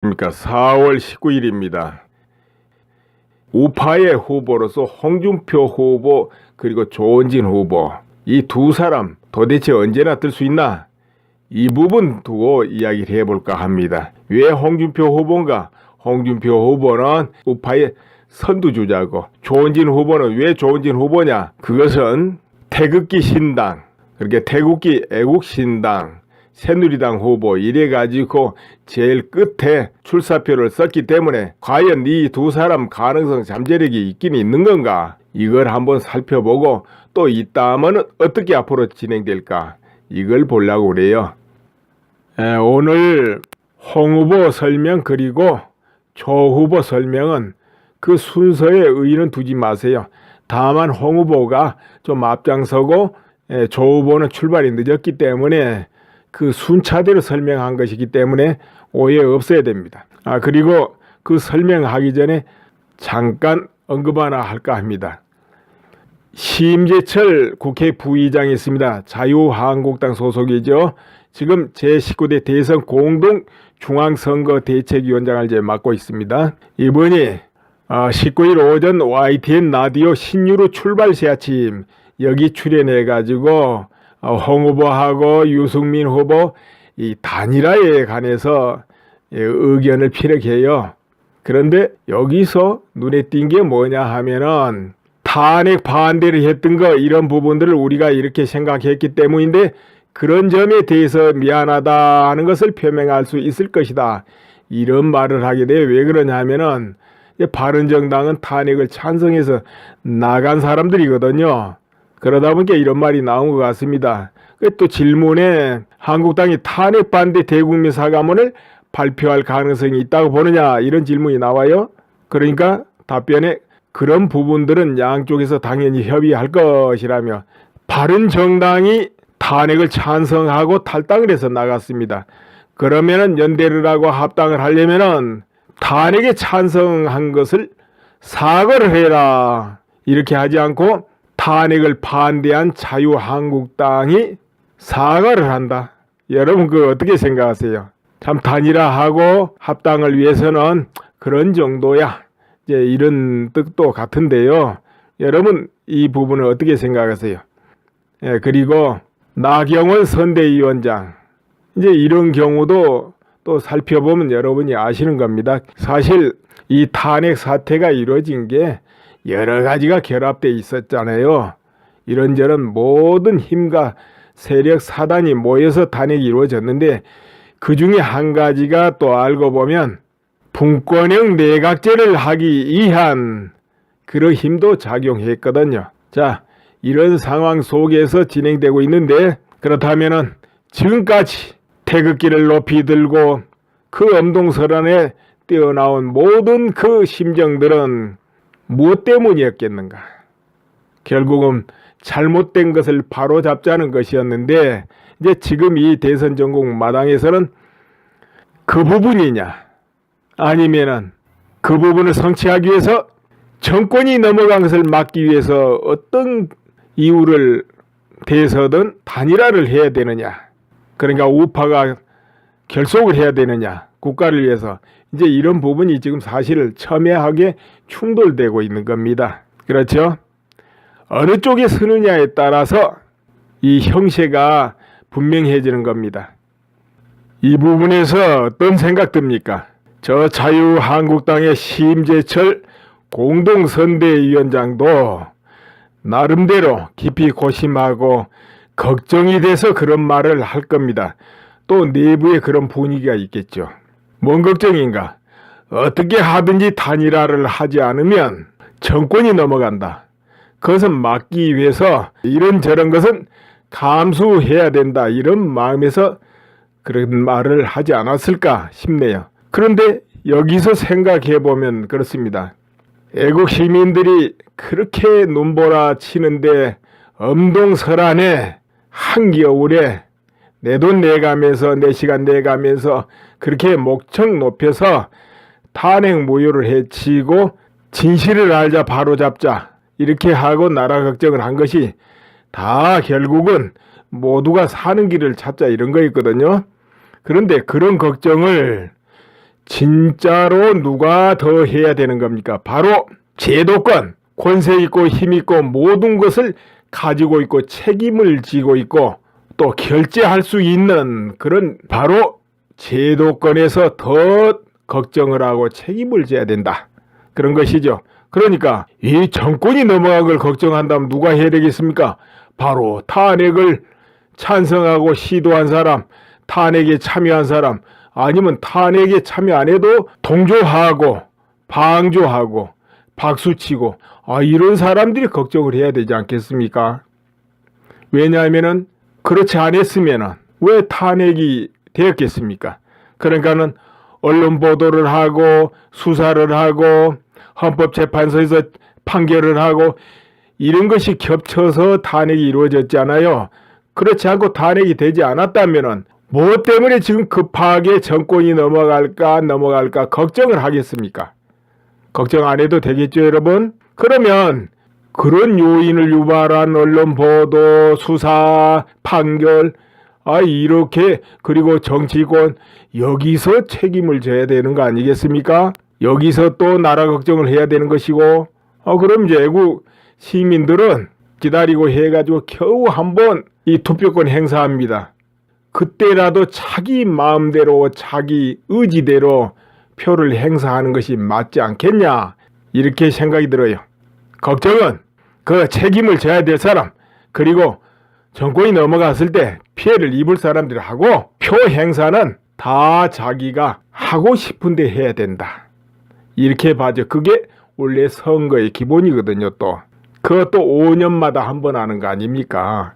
그러니까 4월 19일입니다. 우파의 후보로서 홍준표 후보 그리고 조원진 후보 이 두 사람 도대체 언제나 뜰 수 있나? 이 부분 두고 이야기를 해볼까 합니다. 왜 홍준표 후보인가? 홍준표 후보는 우파의 선두주자고 조원진 후보는 왜 조원진 후보냐? 그것은 태극기 신당, 그렇게 태극기 애국신당, 새누리당 후보 이래가지고 제일 끝에 출사표를 썼기 때문에 과연 이 두 사람 가능성 잠재력이 있긴 있는 건가? 이걸 한번 살펴보고 또 있다면 어떻게 앞으로 진행될까? 이걸 보려고 그래요. 오늘 홍 후보 설명 그리고 조 후보 설명은 그 순서에 의의는 두지 마세요. 다만 홍 후보가 좀 앞장서고 조 후보는 출발이 늦었기 때문에 그 순차대로 설명한 것이기 때문에 오해 없어야 됩니다. 그리고 그 설명하기 전에 잠깐 언급 하나 할까 합니다. 심재철 국회 부의장이 있습니다. 자유한국당 소속이죠. 지금 제19대 대선 공동 중앙선거대책위원장을 이제 맡고 있습니다. 이분이 19일 오전 YTN 라디오 신유로 출발시 아침 여기 출연해가지고 홍 후보하고 유승민 후보 이 단일화에 관해서 의견을 피력해요. 그런데 여기서 눈에 띈 게 뭐냐 하면은 탄핵 반대를 했던 거 이런 부분들을 우리가 이렇게 생각했기 때문인데 그런 점에 대해서 미안하다는 것을 표명할 수 있을 것이다. 이런 말을 하게 돼요. 왜 그러냐 하면은 바른정당은 탄핵을 찬성해서 나간 사람들이거든요. 그러다 보니까 이런 말이 나온 것 같습니다. 또 질문에 한국당이 탄핵 반대 대국민 사과문을 발표할 가능성이 있다고 보느냐 이런 질문이 나와요. 그러니까 답변에 그런 부분들은 양쪽에서 당연히 협의할 것이라며 바른정당이 탄핵을 찬성하고 탈당을 해서 나갔습니다. 그러면은 연대를 하고 합당을 하려면은 탄핵에 찬성한 것을 사과를 해라 이렇게 하지 않고 탄핵을 반대한 자유한국당이 사과를 한다. 여러분 그거 어떻게 생각하세요? 참 단일화하고 합당을 위해서는 그런 정도야. 이제 이런 뜻도 같은데요. 여러분 이 부분을 어떻게 생각하세요? 그리고 나경원 선대위원장 이제 이런 경우도 또 살펴보면 여러분이 아시는 겁니다. 사실 이 탄핵 사태가 이루어진 게 여러 가지가 결합되어 있었잖아요. 이런저런 모든 힘과 세력 사단이 모여서 탄핵이 이루어졌는데 그 중에 한 가지가 또 알고 보면 분권형 내각제를 하기 위한 그런 힘도 작용했거든요. 자, 이런 상황 속에서 진행되고 있는데 그렇다면은 지금까지 태극기를 높이 들고 그 엄동설안에 뛰어나온 모든 그 심정들은 무엇 때문이었겠는가? 결국은 잘못된 것을 바로잡자는 것이었는데 이제 지금 이 대선 전국 마당에서는 그 부분이냐 아니면은 그 부분을 성취하기 위해서 정권이 넘어간 것을 막기 위해서 어떤 이유를 대서든 단일화를 해야 되느냐 그러니까 우파가 결속을 해야 되느냐 국가를 위해서 이제 이런 부분이 지금 사실 첨예하게 충돌되고 있는 겁니다. 그렇죠? 어느 쪽에 서느냐에 따라서 이 형세가 분명해지는 겁니다. 이 부분에서 어떤 생각 듭니까? 저 자유한국당의 심재철 공동선대위원장도 나름대로 깊이 고심하고 걱정이 돼서 그런 말을 할 겁니다. 또 내부에 그런 분위기가 있겠죠. 뭔 걱정인가? 어떻게 하든지 단일화를 하지 않으면 정권이 넘어간다. 그것은 막기 위해서 이런저런 것은 감수해야 된다. 이런 마음에서 그런 말을 하지 않았을까 싶네요. 그런데 여기서 생각해 보면 그렇습니다. 애국 시민들이 그렇게 눈보라 치는데 엄동설안에 한겨울에 내 돈 내가면서 내 시간 내가면서 그렇게 목청 높여서 탄핵 무효를 해치고 진실을 알자 바로잡자 이렇게 하고 나라 걱정을 한 것이 다 결국은 모두가 사는 길을 찾자 이런 거였거든요. 그런데 그런 걱정을 진짜로 누가 더 해야 되는 겁니까? 바로 제도권, 권세 있고 힘 있고 모든 것을 가지고 있고 책임을 지고 있고 또 결재할 수 있는 그런 바로 제도권에서 더 걱정을 하고 책임을 져야 된다. 그런 것이죠. 그러니까 이 정권이 넘어간 걸 걱정한다면 누가 해야 되겠습니까? 바로 탄핵을 찬성하고 시도한 사람, 탄핵에 참여한 사람, 아니면 탄핵에 참여 안 해도 동조하고 방조하고 박수치고 이런 사람들이 걱정을 해야 되지 않겠습니까? 왜냐하면은 그렇지 않았으면은 왜 탄핵이 되었겠습니까? 그러니까는 언론 보도를 하고 수사를 하고 헌법재판소에서 판결을 하고 이런 것이 겹쳐서 탄핵이 이루어졌잖아요. 그렇지 않고 탄핵이 되지 않았다면은 뭐 때문에 지금 급하게 정권이 넘어갈까 걱정을 하겠습니까? 걱정 안 해도 되겠죠, 여러분? 그러면 그런 요인을 유발한 언론 보도, 수사, 판결, 이렇게 그리고 정치권 여기서 책임을 져야 되는 거 아니겠습니까? 여기서 또 나라 걱정을 해야 되는 것이고, 그럼 이제 애국 시민들은 기다리고 해가지고 겨우 한번 이 투표권 행사합니다. 그때라도 자기 마음대로 자기 의지대로 표를 행사하는 것이 맞지 않겠냐 이렇게 생각이 들어요. 걱정은 그 책임을 져야 될 사람 그리고 정권이 넘어갔을 때 피해를 입을 사람들이 하고 표 행사는 다 자기가 하고 싶은데 해야 된다. 이렇게 봐죠. 그게 원래 선거의 기본이거든요. 또 그것도 5년마다 한 번 하는 거 아닙니까?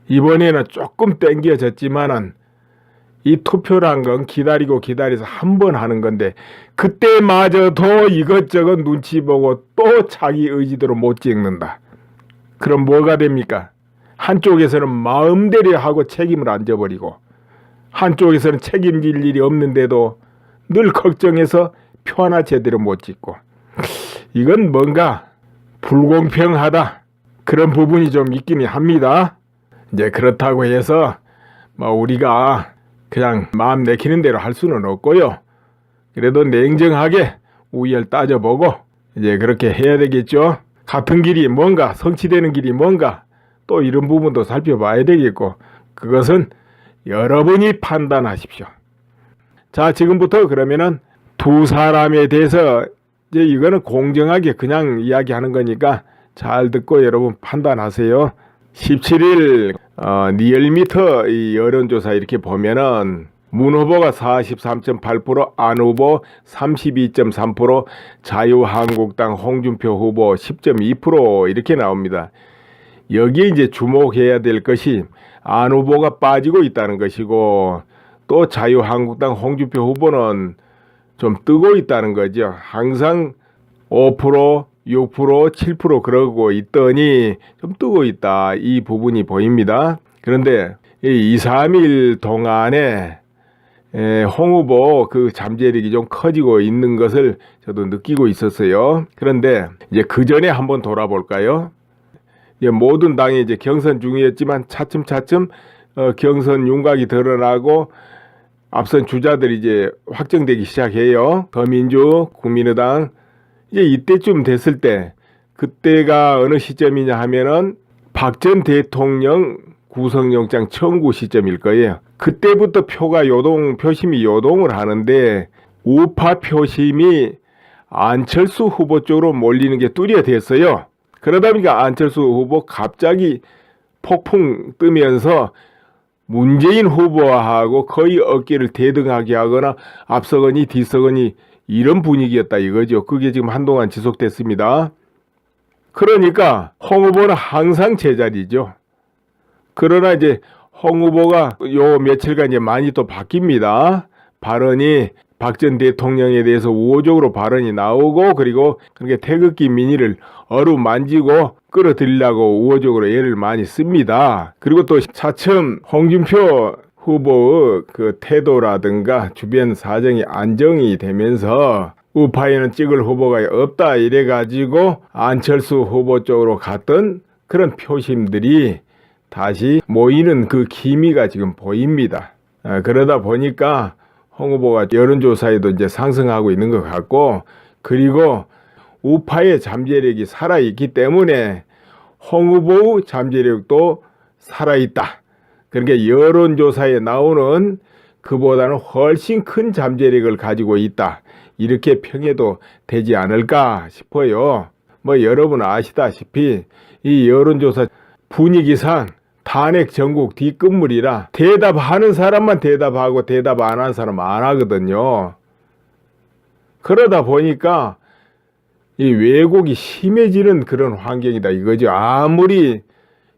이번에는 조금 땡겨졌지만은 이 투표란 건 기다려서 한 번 하는 건데 그때마저도 이것저것 눈치 보고 또 자기 의지대로 못 찍는다. 그럼 뭐가 됩니까? 한쪽에서는 마음대로 하고 책임을 안 져버리고 한쪽에서는 책임질 일이 없는데도 늘 걱정해서 표 하나 제대로 못 찍고 이건 뭔가 불공평하다. 그런 부분이 좀 있기는 합니다. 이제 그렇다고 해서 우리가 그냥 마음 내키는 대로 할 수는 없고요. 그래도 냉정하게 우열 따져보고 이제 그렇게 해야 되겠죠. 같은 길이 뭔가 성취되는 길이 뭔가 또 이런 부분도 살펴봐야 되겠고 그것은 여러분이 판단하십시오. 자, 지금부터 그러면은 두 사람에 대해서 이제 이거는 공정하게 그냥 이야기하는 거니까 잘 듣고 여러분 판단하세요. 17일 리얼미터 이 여론조사 이렇게 보면은 문 후보가 43.8%, 안 후보 32.3%, 자유한국당 홍준표 후보 10.2% 이렇게 나옵니다. 여기에 이제 주목해야 될 것이 안 후보가 빠지고 있다는 것이고 또 자유한국당 홍준표 후보는 좀 뜨고 있다는 거죠. 항상 5%, 6%, 7% 그러고 있더니 좀 뜨고 있다. 이 부분이 보입니다. 그런데 이 2, 3일 동안에 홍 후보 그 잠재력이 좀 커지고 있는 것을 저도 느끼고 있었어요. 그런데 이제 그 전에 한번 돌아볼까요? 모든 당이 이제 경선 중이었지만 차츰차츰 경선 윤곽이 드러나고 앞선 주자들이 이제 확정되기 시작해요. 더민주, 국민의당. 이제 이때쯤 됐을 때 그때가 어느 시점이냐 하면은 박 전 대통령 구속영장 청구 시점일 거예요. 그때부터 표심이 요동을 하는데 우파 표심이 안철수 후보 쪽으로 몰리는 게 뚜렷했어요. 그러다 보니까 안철수 후보 갑자기 폭풍 뜨면서 문재인 후보하고 거의 어깨를 대등하게 하거나 앞서거니 뒤서거니 이런 분위기였다 이거죠. 그게 지금 한동안 지속됐습니다. 그러니까 홍 후보는 항상 제자리죠. 그러나 이제 홍 후보가 요 며칠간 이제 많이 또 바뀝니다. 발언이 박 전 대통령에 대해서 우호적으로 발언이 나오고 그리고 그렇게 태극기 미니를 어루만지고 끌어들이려고 우호적으로 애를 많이 씁니다. 그리고 또 차츰 홍준표 후보의 그 태도라든가 주변 사정이 안정이 되면서 우파에는 찍을 후보가 없다 이래가지고 안철수 후보 쪽으로 갔던 그런 표심들이 다시 모이는 그 기미가 지금 보입니다. 그러다 보니까 홍 후보가 여론조사에도 이제 상승하고 있는 것 같고, 그리고 우파의 잠재력이 살아있기 때문에 홍 후보의 잠재력도 살아있다. 그러니까 여론조사에 나오는 그보다는 훨씬 큰 잠재력을 가지고 있다. 이렇게 평해도 되지 않을까 싶어요. 뭐 여러분 아시다시피 이 여론조사 분위기상 탄핵 전국 뒷끝물이라 대답하는 사람만 대답하고 대답 안 하는 사람 안 하거든요. 그러다 보니까 이 왜곡이 심해지는 그런 환경이다 이거죠. 아무리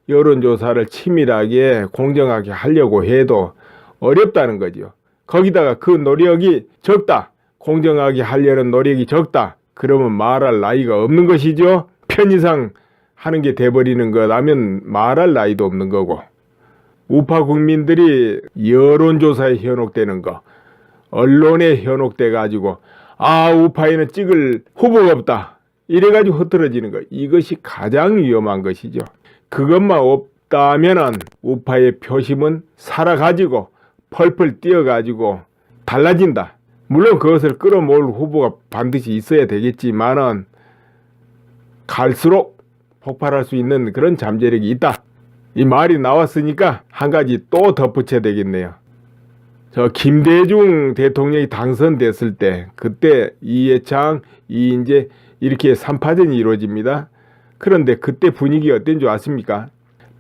여론조사를 치밀하게 공정하게 하려고 해도 어렵다는 거죠. 거기다가 그 노력이 적다. 공정하게 하려는 노력이 적다. 그러면 말할 나이가 없는 것이죠. 편의상 하는 게 돼버리는 것 하면 말할 나이도 없는 거고, 우파 국민들이 여론조사에 현혹되는 거, 언론에 현혹돼 가지고 우파에는 찍을 후보가 없다 이래가지고 흐트러지는 거, 이것이 가장 위험한 것이죠. 그것만 없다면은 우파의 표심은 살아가지고 펄펄 뛰어가지고 달라진다. 물론 그것을 끌어모을 후보가 반드시 있어야 되겠지만은 갈수록 폭발할 수 있는 그런 잠재력이 있다. 이 말이 나왔으니까 한 가지 또 덧붙여야 되겠네요. 저 김대중 대통령이 당선됐을 때 그때 이해창, 이인재 이렇게 3파전이 이루어집니다. 그런데 그때 분위기 어땠는 줄 아십니까?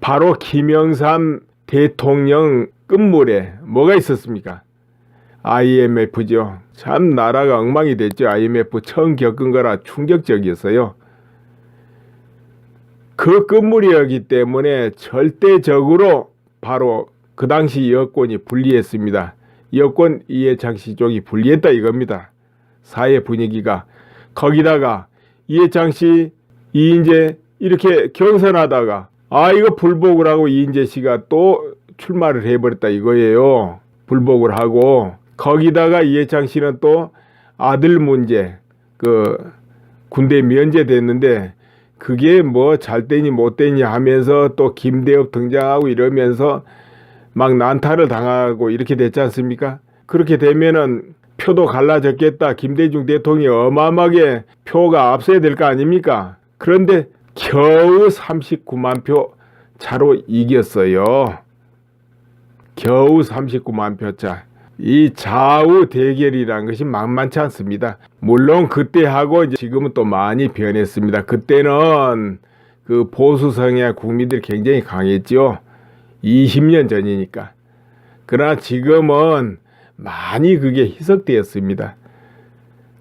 바로 김영삼 대통령 끝물에 뭐가 있었습니까? IMF죠. 참 나라가 엉망이 됐죠. IMF 처음 겪은 거라 충격적이었어요. 그 끝물이었기 때문에 절대적으로 바로 그 당시 여권이 불리했습니다. 여권 이해창 씨 쪽이 불리했다 이겁니다. 사회 분위기가. 거기다가 이해창 씨, 이인재 이렇게 경선하다가 이거 불복을 하고 이인재 씨가 또 출마를 해버렸다 이거예요. 불복을 하고, 거기다가 이해창 씨는 또 아들 문제, 군대 면제됐는데 그게 뭐 잘 되니 못 되니 하면서 또 김대엽 등장하고 이러면서 막 난타를 당하고 이렇게 됐지 않습니까? 그렇게 되면은 표도 갈라졌겠다. 김대중 대통령이 어마어마하게 표가 앞서야 될 거 아닙니까? 그런데 겨우 39만 표 차로 이겼어요. 겨우 39만 표 차. 이 좌우 대결이라는 것이 만만치 않습니다. 물론 그때하고 이제 지금은 또 많이 변했습니다. 그때는 그 보수 성향 국민들이 굉장히 강했죠. 20년 전이니까. 그러나 지금은 많이 그게 희석되었습니다.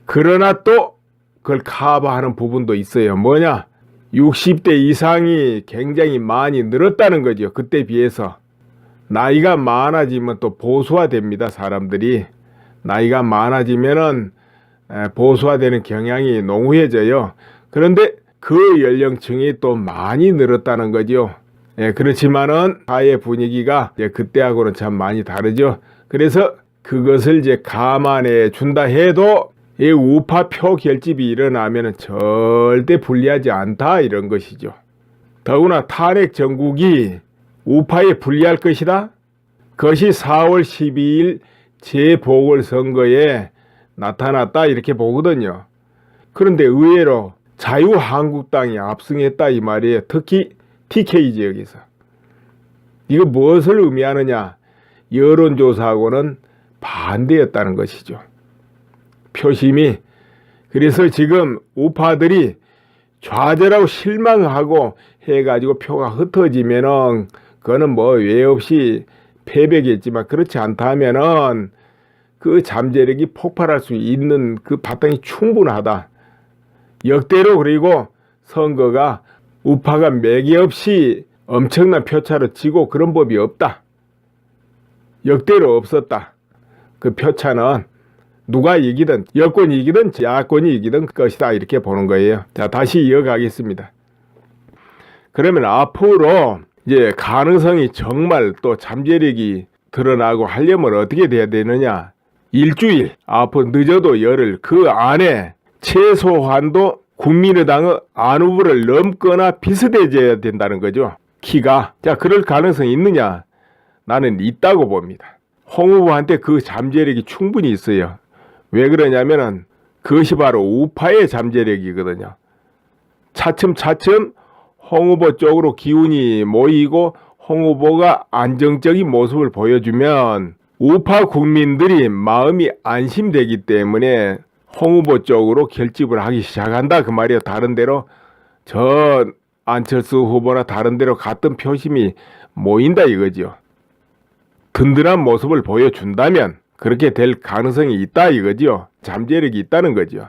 그러나 또 그걸 커버하는 부분도 있어요. 뭐냐? 60대 이상이 굉장히 많이 늘었다는 거죠. 그때 비해서. 나이가 많아지면 또 보수화됩니다. 사람들이. 나이가 많아지면은 보수화되는 경향이 농후해져요. 그런데 그 연령층이 또 많이 늘었다는 거죠. 그렇지만은 사회 분위기가 그때하고는 참 많이 다르죠. 그래서 그것을 이제 감안해 준다 해도 이 우파 표 결집이 일어나면은 절대 불리하지 않다 이런 것이죠. 더구나 탄핵 정국이 우파에 불리할 것이다. 그것이 4월 12일 재보궐선거에 나타났다 이렇게 보거든요. 그런데 의외로 자유한국당이 압승했다 이 말이에요. 특히 TK 지역에서. 이거 무엇을 의미하느냐? 여론조사하고는 반대였다는 것이죠. 표심이. 그래서 지금 우파들이 좌절하고 실망하고 해가지고 표가 흩어지면은 그거는 뭐 왜 없이 패배겠지만, 그렇지 않다면은 그 잠재력이 폭발할 수 있는 그 바탕이 충분하다. 역대로 그리고 선거가 우파가 매개 없이 엄청난 표차로 지고 그런 법이 없다. 역대로 없었다. 그 표차는 누가 이기든 여권이 이기든 야권이 이기든 것이다 이렇게 보는 거예요. 자, 다시 이어가겠습니다. 그러면 앞으로 이제 가능성이 정말 또 잠재력이 드러나고 하려면 어떻게 돼야 되느냐? 일주일, 앞으로 늦어도 열흘, 그 안에 최소한도 국민의당의 안 후보를 넘거나 비슷해져야 된다는 거죠. 키가. 자, 그럴 가능성이 있느냐? 나는 있다고 봅니다. 홍 후보한테 그 잠재력이 충분히 있어요. 왜 그러냐면은 그것이 바로 우파의 잠재력이거든요. 차츰차츰 홍 후보 쪽으로 기운이 모이고 홍 후보가 안정적인 모습을 보여주면 우파 국민들이 마음이 안심되기 때문에 홍 후보 쪽으로 결집을 하기 시작한다 그 말이에요. 다른 데로 저 안철수 후보나 다른 데로 갔던 표심이 모인다 이거죠. 든든한 모습을 보여준다면 그렇게 될 가능성이 있다 이거죠. 잠재력이 있다는 거죠.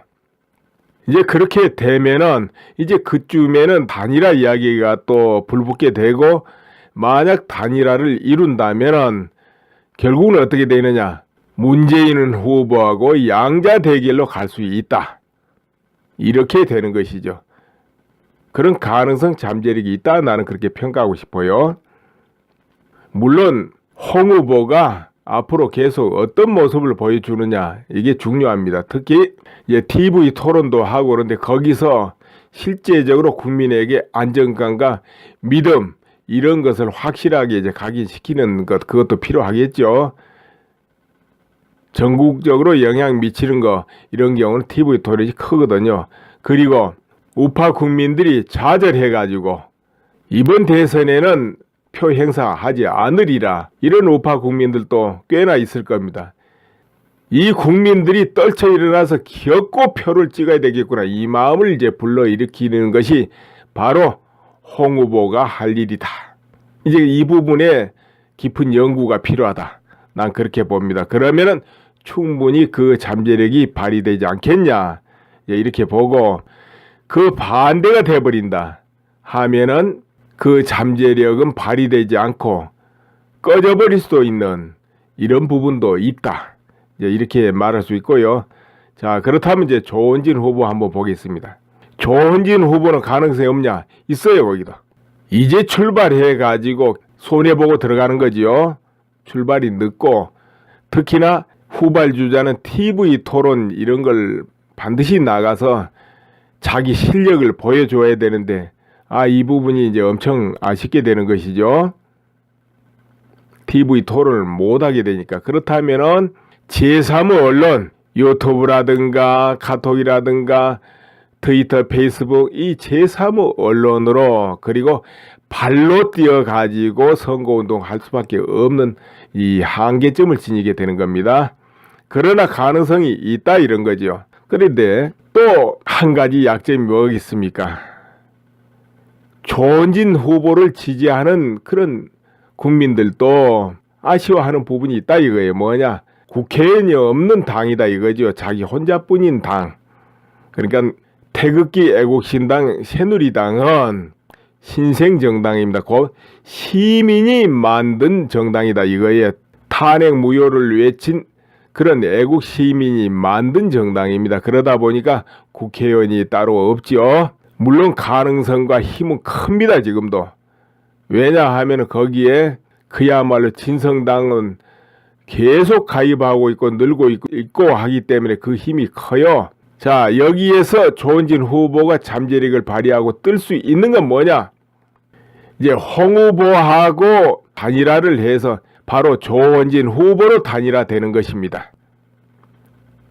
이제 그렇게 되면은 이제 그쯤에는 단일화 이야기가 또 불붙게 되고, 만약 단일화를 이룬다면은 결국은 어떻게 되느냐, 문재인 후보하고 양자 대결로 갈 수 있다, 이렇게 되는 것이죠. 그런 가능성, 잠재력이 있다, 나는 그렇게 평가하고 싶어요. 물론 홍 후보가 앞으로 계속 어떤 모습을 보여주느냐, 이게 중요합니다. 특히 이제 TV 토론도 하고 그런데 거기서 실제적으로 국민에게 안정감과 믿음, 이런 것을 확실하게 이제 각인시키는 것, 그것도 필요하겠죠. 전국적으로 영향 미치는 거, 이런 경우는 TV 토론이 크거든요. 그리고 우파 국민들이 좌절해가지고 이번 대선에는 표 행사하지 않으리라, 이런 우파 국민들도 꽤나 있을 겁니다. 이 국민들이 떨쳐 일어나서 기어코 표를 찍어야 되겠구나, 이 마음을 이제 불러일으키는 것이 바로 홍 후보가 할 일이다. 이제 이 부분에 깊은 연구가 필요하다, 난 그렇게 봅니다. 그러면은 충분히 그 잠재력이 발휘되지 않겠냐, 이렇게 보고, 그 반대가 돼버린다 하면은 그 잠재력은 발휘되지 않고 꺼져버릴 수도 있는 이런 부분도 있다, 이렇게 말할 수 있고요. 자, 그렇다면 이제 조원진 후보 한번 보겠습니다. 조원진 후보는 가능성이 없냐? 있어요. 거기도 이제 출발해 가지고 손해보고 들어가는 거지요. 출발이 늦고, 특히나 후발주자는 TV 토론 이런 걸 반드시 나가서 자기 실력을 보여줘야 되는데, 이 부분이 이제 엄청 아쉽게 되는 것이죠. TV 토론을 못하게 되니까. 그렇다면은 제3의 언론, 유튜브라든가 카톡이라든가 트위터, 페이스북, 이 제3의 언론으로, 그리고 발로 뛰어가지고 선거운동 할 수밖에 없는 이 한계점을 지니게 되는 겁니다. 그러나 가능성이 있다, 이런 거죠. 그런데 또 한 가지 약점이 뭐겠습니까? 조원진 후보를 지지하는 그런 국민들도 아쉬워하는 부분이 있다 이거예요. 뭐냐? 국회의원이 없는 당이다 이거죠. 자기 혼자뿐인 당. 그러니까 태극기 애국신당 새누리당은 신생정당입니다. 곧 시민이 만든 정당이다 이거예요. 탄핵 무효를 외친 그런 애국 시민이 만든 정당입니다. 그러다 보니까 국회의원이 따로 없죠. 물론 가능성과 힘은 큽니다. 지금도. 왜냐하면 거기에 그야말로 진성당은 계속 가입하고 있고 늘고 있고 하기 때문에 그 힘이 커요. 자, 여기에서 조원진 후보가 잠재력을 발휘하고 뜰 수 있는 건 뭐냐? 이제 홍 후보하고 단일화를 해서 바로 조원진 후보로 단일화되는 것입니다.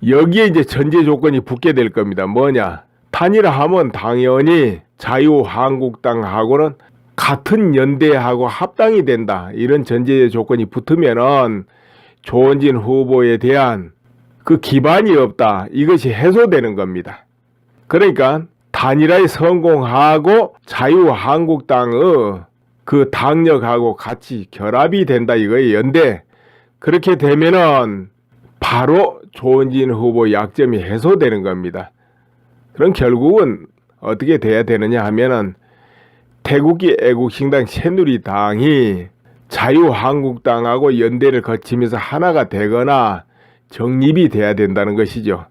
여기에 이제 전제 조건이 붙게 될 겁니다. 뭐냐? 단일화하면 당연히 자유한국당하고는 같은 연대하고 합당이 된다, 이런 전제 조건이 붙으면은 조원진 후보에 대한 그 기반이 없다, 이것이 해소되는 겁니다. 그러니까 단일화에 성공하고 자유한국당의 그 당력하고 같이 결합이 된다 이거예요. 연대. 그렇게 되면은 바로 조원진 후보 약점이 해소되는 겁니다. 그럼 결국은 어떻게 돼야 되느냐 하면은 태극기 애국신당 새누리당이 자유한국당하고 연대를 거치면서 하나가 되거나 정립이 돼야 된다는 것이죠.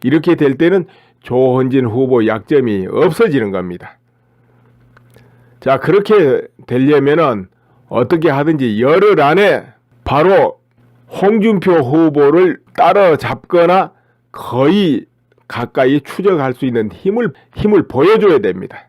이렇게 될 때는 조원진 후보 약점이 없어지는 겁니다. 자, 그렇게 되려면은 어떻게 하든지 열흘 안에 바로 홍준표 후보를 따라잡거나 거의 가까이 추적할 수 있는 힘을 보여줘야 됩니다.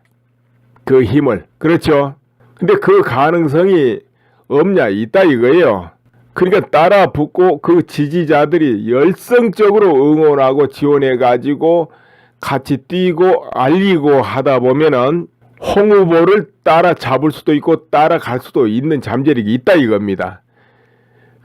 그 힘을. 그렇죠. 근데 그 가능성이 없냐? 있다 이거예요. 그러니까 따라 붙고 그 지지자들이 열성적으로 응원하고 지원해가지고 같이 뛰고 알리고 하다 보면은 홍 후보를 따라잡을 수도 있고 따라갈 수도 있는 잠재력이 있다 이겁니다.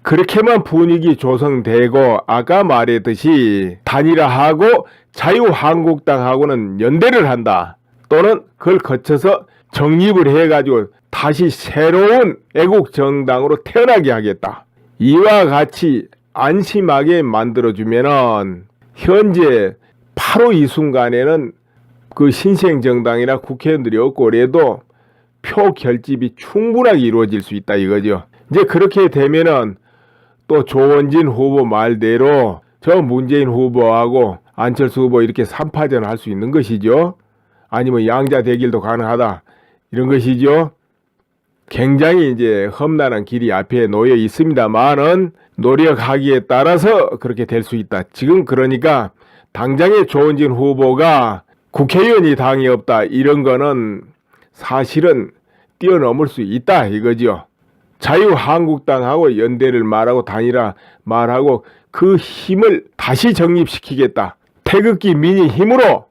그렇게만 분위기 조성되고 아까 말했듯이 단일화하고 자유한국당하고는 연대를 한다. 또는 그걸 거쳐서 정립을 해가지고 다시 새로운 애국정당으로 태어나게 하겠다. 이와 같이 안심하게 만들어주면은 현재 바로 이 순간에는 그 신생정당이나 국회의원들이 없고 그래도 표 결집이 충분하게 이루어질 수 있다 이거죠. 이제 그렇게 되면은 또 조원진 후보 말대로 저 문재인 후보하고 안철수 후보 이렇게 3파전 할 수 있는 것이죠. 아니면 양자 대결도 가능하다 이런 것이죠. 굉장히 이제 험난한 길이 앞에 놓여 있습니다만은 노력하기에 따라서 그렇게 될 수 있다. 지금 그러니까 당장의 조원진 후보가 국회의원이 당이 없다 이런 거는 사실은 뛰어넘을 수 있다 이거죠. 자유한국당하고 연대를 말하고 단일화 말하고 그 힘을 다시 정립시키겠다. 태극기 미니 힘으로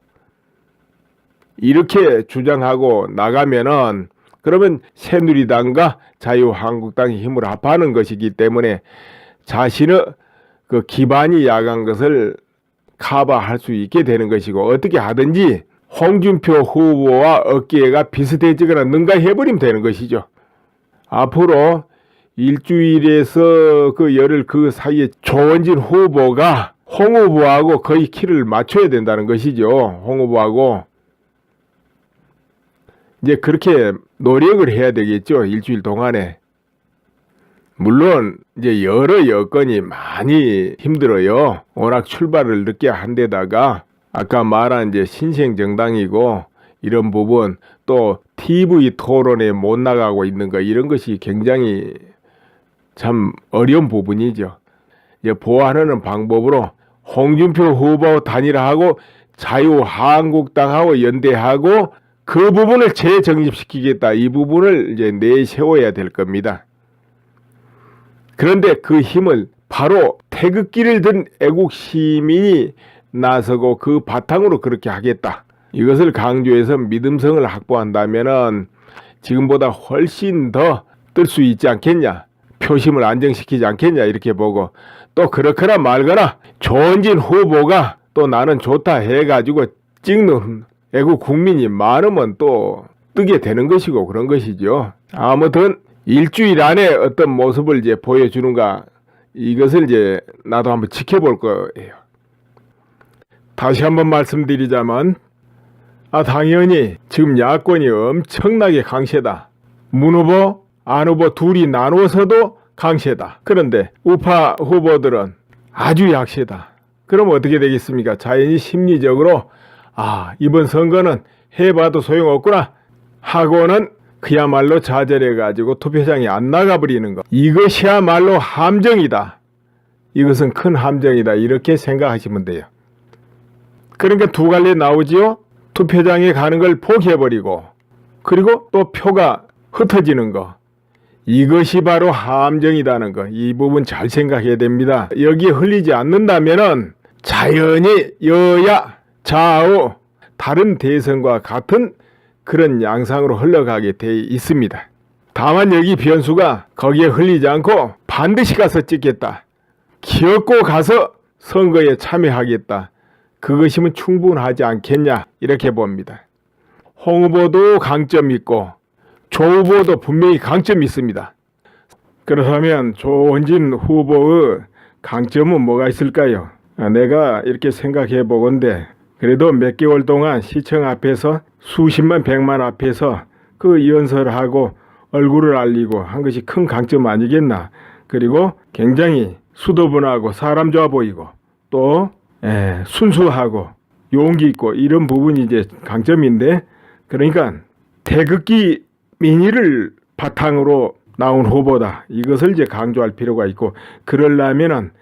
이렇게 주장하고 나가면은 그러면 새누리당과 자유한국당이 힘을 합하는 것이기 때문에 자신의 그 기반이 약한 것을 커버할 수 있게 되는 것이고 어떻게 하든지 홍준표 후보와 어깨가 비슷해지거나 능가해버리면 되는 것이죠. 앞으로 일주일에서 그 열흘 그 사이에 조원진 후보가 홍 후보하고 거의 키를 맞춰야 된다는 것이죠. 홍 후보하고 이제 그렇게 노력을 해야 되겠죠. 일주일 동안에. 물론 이제 여러 여건이 많이 힘들어요. 워낙 출발을 늦게 한 데다가 아까 말한 이제 신생정당이고 이런 부분 또 TV 토론에 못 나가고 있는 거 이런 것이 굉장히 참 어려운 부분이죠. 이제 보완하는 방법으로 홍준표 후보 단일화하고 자유한국당하고 연대하고 그 부분을 재정립시키겠다. 이 부분을 이제 내세워야 될 겁니다. 그런데 그 힘을 바로 태극기를 든 애국 시민이 나서고 그 바탕으로 그렇게 하겠다. 이것을 강조해서 믿음성을 확보한다면은 지금보다 훨씬 더 뜰 수 있지 않겠냐. 표심을 안정시키지 않겠냐 이렇게 보고 또 그렇거나 말거나 조원진 후보가 또 나는 좋다 해가지고 찍는 애국 국민이 많으면 또 뜨게 되는 것이고 그런 것이죠. 아무튼 일주일 안에 어떤 모습을 이제 보여주는가 이것을 이제 나도 한번 지켜볼 거예요. 다시 한번 말씀드리자면 당연히 지금 야권이 엄청나게 강세다. 문 후보, 안 후보 둘이 나누어서도 강세다. 그런데 우파 후보들은 아주 약세다. 그럼 어떻게 되겠습니까? 자연히 심리적으로 이번 선거는 해봐도 소용없구나 하고는 그야말로 좌절해가지고 투표장에 안 나가버리는 것. 이것이야말로 함정이다. 이것은 큰 함정이다. 이렇게 생각하시면 돼요. 그러니까 두 갈래 나오지요. 투표장에 가는 걸 포기해버리고 그리고 또 표가 흩어지는 거. 이것이 바로 함정이라는 거. 이 부분 잘 생각해야 됩니다. 여기에 흘리지 않는다면은 자연히 여야 좌우 다른 대선과 같은 그런 양상으로 흘러가게 돼 있습니다. 다만 여기 변수가 거기에 흘리지 않고 반드시 가서 찍겠다. 기어코 가서 선거에 참여하겠다. 그것이면 충분하지 않겠냐 이렇게 봅니다. 홍 후보도 강점 있고 조 후보도 분명히 강점이 있습니다. 그렇다면 조원진 후보의 강점은 뭐가 있을까요? 내가 이렇게 생각해 보건대 그래도 몇 개월 동안 시청 앞에서 수십만 백만 앞에서 그 연설하고 얼굴을 알리고 한 것이 큰 강점 아니겠나. 그리고 굉장히 수도분하고 사람 좋아 보이고 또 순수하고 용기 있고 이런 부분이 이제 강점인데 그러니까 태극기 민의를 바탕으로 나온 후보다. 이것을 이제 강조할 필요가 있고 그러려면은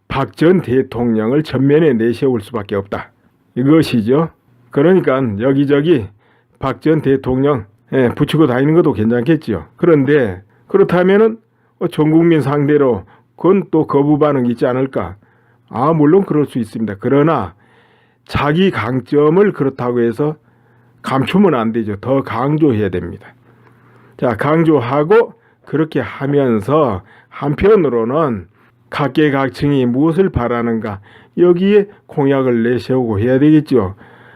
박 전 대통령을 전면에 내세울 수밖에 없다. 이것이죠. 그러니까 여기저기 박 전 대통령 붙이고 다니는 것도 괜찮겠죠. 그런데 그렇다면은 전 국민 상대로 그건 또 거부 반응이 있지 않을까? 물론 그럴 수 있습니다. 그러나 자기 강점을 그렇다고 해서 감추면 안 되죠. 더 강조해야 됩니다. 자, 강조하고 그렇게 하면서 한편으로는 각계각층이 무엇을 바라는가 여기에 공약을 내세우고 해야 되겠죠.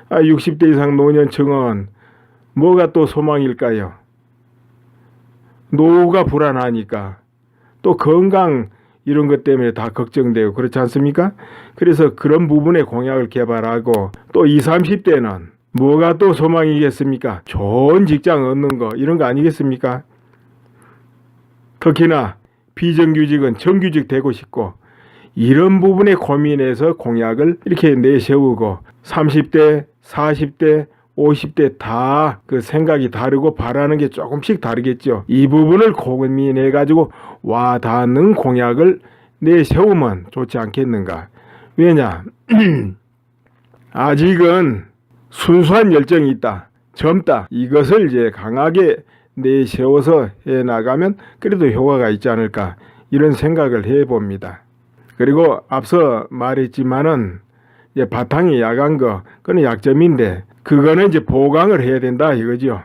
60대 이상 노년층은 뭐가 또 소망일까요? 노후가 불안하니까 또 건강 이런 것 때문에 다 걱정되고 그렇지 않습니까? 그래서 그런 부분에 공약을 개발하고 또 20, 30대는 뭐가 또 소망이겠습니까? 좋은 직장 얻는 거 이런 거 아니겠습니까? 특히나 비정규직은 정규직 되고 싶고 이런 부분에 고민해서 공약을 이렇게 내세우고 30대, 40대, 50대 다 그 생각이 다르고 바라는 게 조금씩 다르겠죠. 이 부분을 고민해 가지고 와닿는 공약을 내세우면 좋지 않겠는가. 왜냐 아직은 순수한 열정이 있다, 젊다, 이것을 이제 강하게 내세워서 해나가면 그래도 효과가 있지 않을까 이런 생각을 해봅니다. 그리고 앞서 말했지만은 이제 바탕이 약한 거 그건 약점인데 그거는 이제 보강을 해야 된다 이거죠.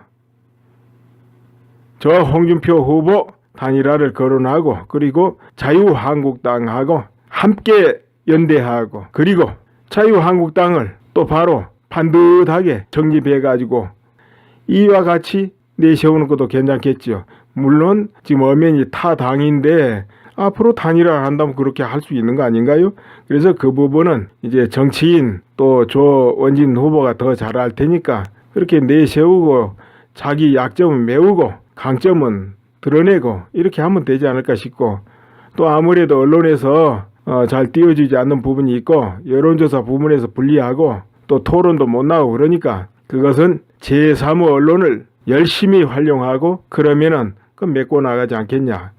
저 홍준표 후보 단일화를 거론하고 그리고 자유한국당하고 함께 연대하고 그리고 자유한국당을 또 바로 반듯하게 정립해가지고 이와 같이 내세우는 것도 괜찮겠죠. 물론 지금 엄연히 타 당인데 앞으로 단일화를 한다면 그렇게 할 수 있는 거 아닌가요? 그래서 그 부분은 이제 정치인 또 조원진 후보가 더 잘할 테니까 그렇게 내세우고 자기 약점은 메우고 강점은 드러내고 이렇게 하면 되지 않을까 싶고 또 아무래도 언론에서 잘 띄워주지 않는 부분이 있고 여론조사 부분에서 불리하고 또 토론도 못 나오고 그러니까 그것은 제3의 언론을 열심히 활용하고 그러면은 그 메꿔 나가지 않겠냐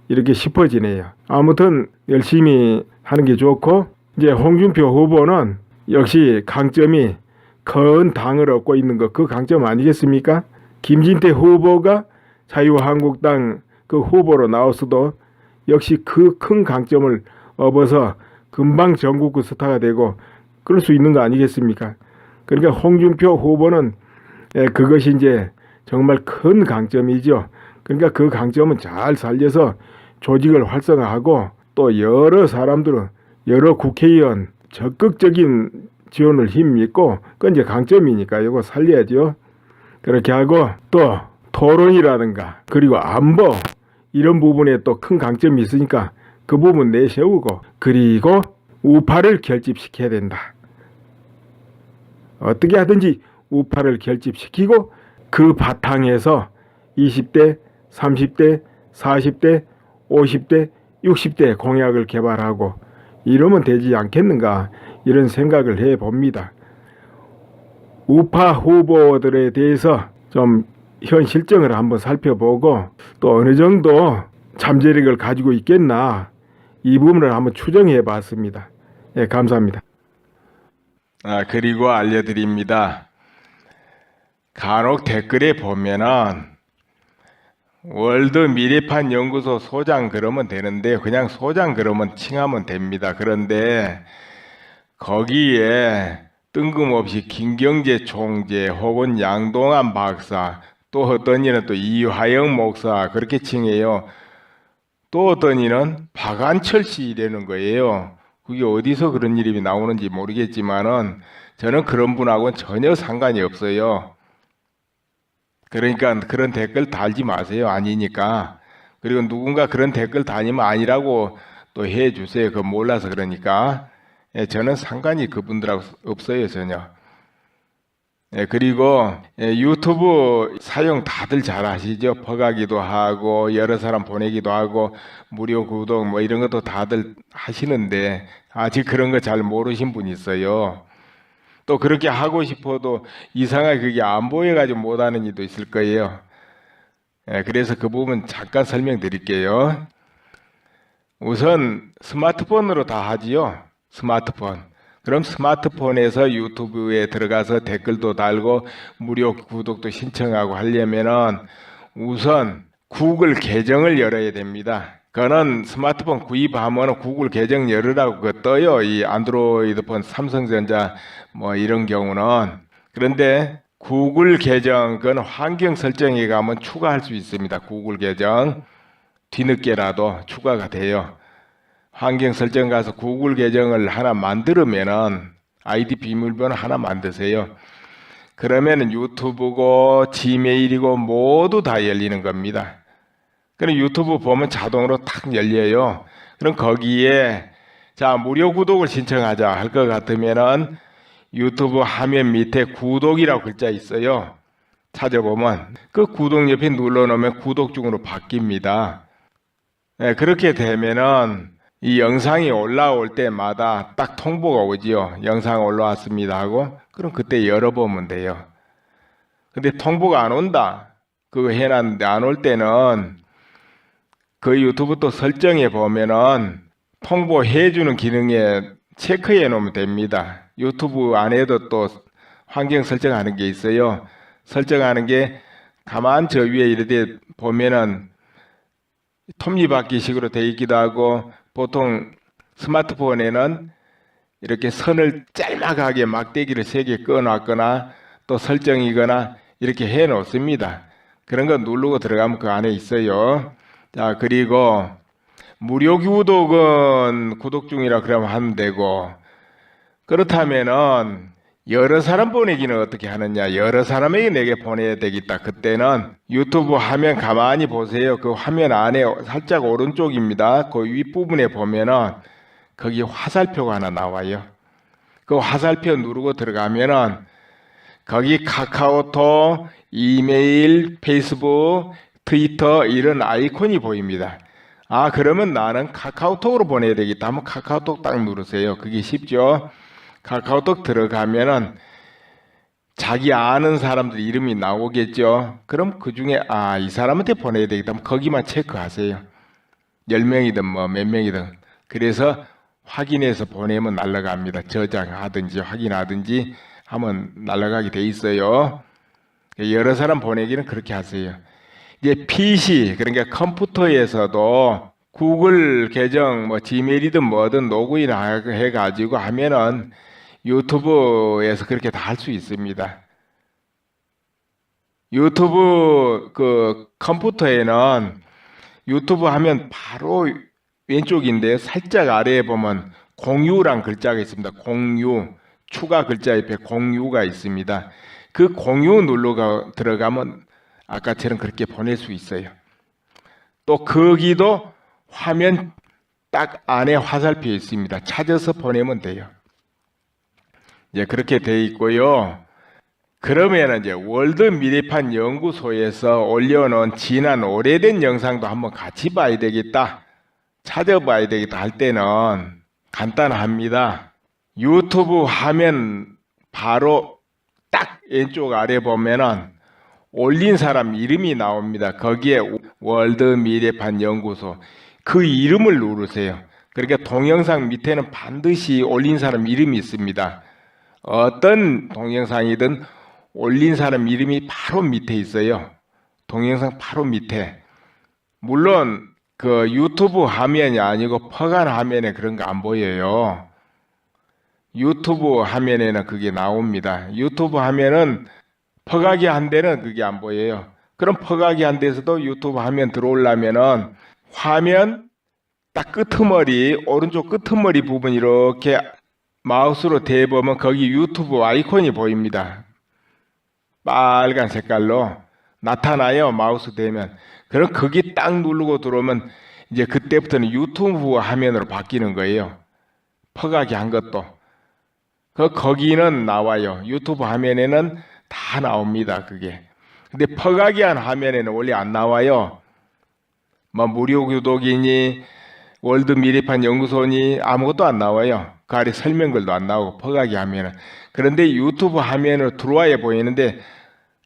이렇게 싶어지네요. 아무튼 열심히 하는 게 좋고 이제 홍준표 후보는 역시 강점이 큰 당을 얻고 있는 거 그 강점 아니겠습니까? 김진태 후보가 자유한국당 그 후보로 나왔어도 역시 그 큰 강점을 업어서 금방 전국구 스타가 되고 그럴 수 있는 거 아니겠습니까? 그러니까 홍준표 후보는 그것이 이제 정말 큰 강점이죠. 그러니까 그 강점은 잘 살려서 조직을 활성화하고 또 여러 사람들은 여러 국회의원 적극적인 지원을 힘입고 그건 이제 강점이니까 이거 살려야죠. 그렇게 하고 또 토론이라든가 그리고 안보 이런 부분에 또 큰 강점이 있으니까 그 부분 내세우고 그리고 우파를 결집시켜야 된다. 어떻게 하든지 우파를 결집시키고 그 바탕에서 20대, 30대, 40대, 50대, 60대 공약을 개발하고 이러면 되지 않겠는가 이런 생각을 해봅니다. 우파 후보들에 대해서 좀 현 실정을 한번 살펴보고 또 어느 정도 잠재력을 가지고 있겠나 이 부분을 한번 추정해 봤습니다. 예, 감사합니다. 그리고 알려드립니다. 간혹 댓글에 보면은 월드 미래판 연구소 소장 그러면 되는데 그냥 소장 그러면 칭하면 됩니다. 그런데 거기에 뜬금없이 김경재 총재 혹은 양동안 박사 또 어떤 이는 또 이화영 목사 그렇게 칭해요. 또 어떤 이는 박안철 씨라는 거예요. 그게 어디서 그런 이름이 나오는지 모르겠지만은 저는 그런 분하고는 전혀 상관이 없어요. 그러니까 그런 댓글 달지 마세요. 아니니까. 그리고 누군가 그런 댓글 다니면 아니라고 또 해주세요. 그거 몰라서 그러니까. 저는 상관이 그분들하고 없어요. 전혀. 그리고 유튜브 사용 다들 잘 아시죠? 퍼가기도 하고 여러 사람 보내기도 하고 무료 구독 뭐 이런 것도 다들 하시는데 아직 그런 거 잘 모르신 분이 있어요. 또 그렇게 하고 싶어도 이상하게 그게 안 보여가지고 못하는 이도 있을 거예요. 그래서 그 부분 잠깐 설명드릴게요. 우선 스마트폰으로 다 하지요. 스마트폰. 그럼 스마트폰에서 유튜브에 들어가서 댓글도 달고 무료 구독도 신청하고 하려면은 우선 구글 계정을 열어야 됩니다. 그거는 스마트폰 구입하면 구글 계정 열으라고 그거 떠요. 이 안드로이드폰 삼성전자 뭐 이런 경우는. 그런데 구글 계정 그건 환경 설정에 가면 추가할 수 있습니다. 구글 계정 뒤늦게라도 추가가 돼요. 환경 설정 가서 구글 계정을 하나 만들면은 아이디 비밀번호 하나 만드세요. 그러면은 유튜브고 지메일이고 모두 다 열리는 겁니다. 그럼 유튜브 보면 자동으로 탁 열려요. 그럼 거기에 자 무료 구독을 신청하자 할 것 같으면은 유튜브 화면 밑에 구독이라고 글자 있어요. 찾아보면 그 구독 옆에 눌러놓으면 구독 중으로 바뀝니다. 네, 그렇게 되면은 이 영상이 올라올 때마다 딱 통보가 오지요. 영상 올라왔습니다 하고 그럼 그때 열어보면 돼요. 근데 통보가 안 온다. 그거 해놨는데 안 올 때는 그 유튜브 또 설정해 보면은 통보해주는 기능에 체크해 놓으면 됩니다. 유튜브 안에도 또 환경 설정하는 게 있어요. 설정하는 게 가만 저 위에 이렇게 보면은 톱니바퀴식으로 되어 있기도 하고 보통 스마트폰에는 이렇게 선을 짤막하게 막대기를 3개 꺼놨거나 또 설정이거나 이렇게 해 놓습니다. 그런 거 누르고 들어가면 그 안에 있어요. 자, 그리고 무료 구독은 구독 중이라 그러면 하면 되고 그렇다면은 여러 사람 보내기는 어떻게 하느냐? 여러 사람에게 내게 보내야 되겠다. 그때는 유튜브 화면 가만히 보세요. 그 화면 안에 살짝 오른쪽입니다. 그 윗부분에 보면은 거기 화살표가 하나 나와요. 그 화살표 누르고 들어가면은 거기 카카오톡, 이메일, 페이스북, 트위터 이런 아이콘이 보입니다. 아, 그러면 나는 카카오톡으로 보내야 되겠다 하면 카카오톡 딱 누르세요. 그게 쉽죠? 카카오톡 들어가면은 자기 아는 사람들 이름이 나오겠죠. 그럼 그 중에 이 사람한테 보내야 되겠다 하면 거기만 체크하세요. 10명이든 뭐 몇 명이든. 그래서 확인해서 보내면 날아갑니다. 저장하든지 확인하든지 하면 날아가게 돼 있어요. 여러 사람 보내기는 그렇게 하세요. 이제 PC 그러니까 컴퓨터에서도 구글 계정 뭐 지메일이든 뭐든 로그인 해가지고 하면은 유튜브에서 그렇게 다 할 수 있습니다. 유튜브 그 컴퓨터에는 유튜브 하면 바로 왼쪽인데 살짝 아래에 보면 공유란 글자가 있습니다. 공유 추가 글자 옆에 공유가 있습니다. 그 공유 눌러 들어가면 아까처럼 그렇게 보낼 수 있어요. 또 거기도 화면 딱 안에 화살표 있습니다. 찾아서 보내면 돼요. 이제 그렇게 돼 있고요. 그러면 이제 월드 미래판 연구소에서 올려놓은 지난 오래된 영상도 한번 같이 봐야 되겠다. 찾아봐야 되겠다 할 때는 간단합니다. 유튜브 화면 바로 딱 왼쪽 아래 보면은 올린 사람 이름이 나옵니다. 거기에 월드 미래판 연구소 그 이름을 누르세요. 그러니까 동영상 밑에는 반드시 올린 사람 이름이 있습니다. 어떤 동영상이든 올린 사람 이름이 바로 밑에 있어요. 동영상 바로 밑에. 물론 그 유튜브 화면이 아니고 퍼간 화면에 그런 거 안 보여요. 유튜브 화면에는 그게 나옵니다. 유튜브 화면은 퍼가기 한 데는 그게 안 보여요. 그럼 퍼가기 한 데서도 유튜브 화면 들어오려면은 화면 딱 끄트머리 오른쪽 끄트머리 부분 이렇게 마우스로 대보면 거기 유튜브 아이콘이 보입니다. 빨간 색깔로 나타나요. 마우스 대면. 그럼 거기 딱 누르고 들어오면 이제 그때부터는 유튜브 화면으로 바뀌는 거예요. 퍼가기 한 것도. 거기는 나와요. 유튜브 화면에는 다 나옵니다. 그게. 근데 퍼가기 한 화면에는 원래 안 나와요. 뭐 무료 구독이니 월드 미래판 연구소니 아무것도 안 나와요. 그 아래 설명글도 안 나오고 퍼가기 화면은. 그런데 유튜브 화면으로 들어와야 보이는데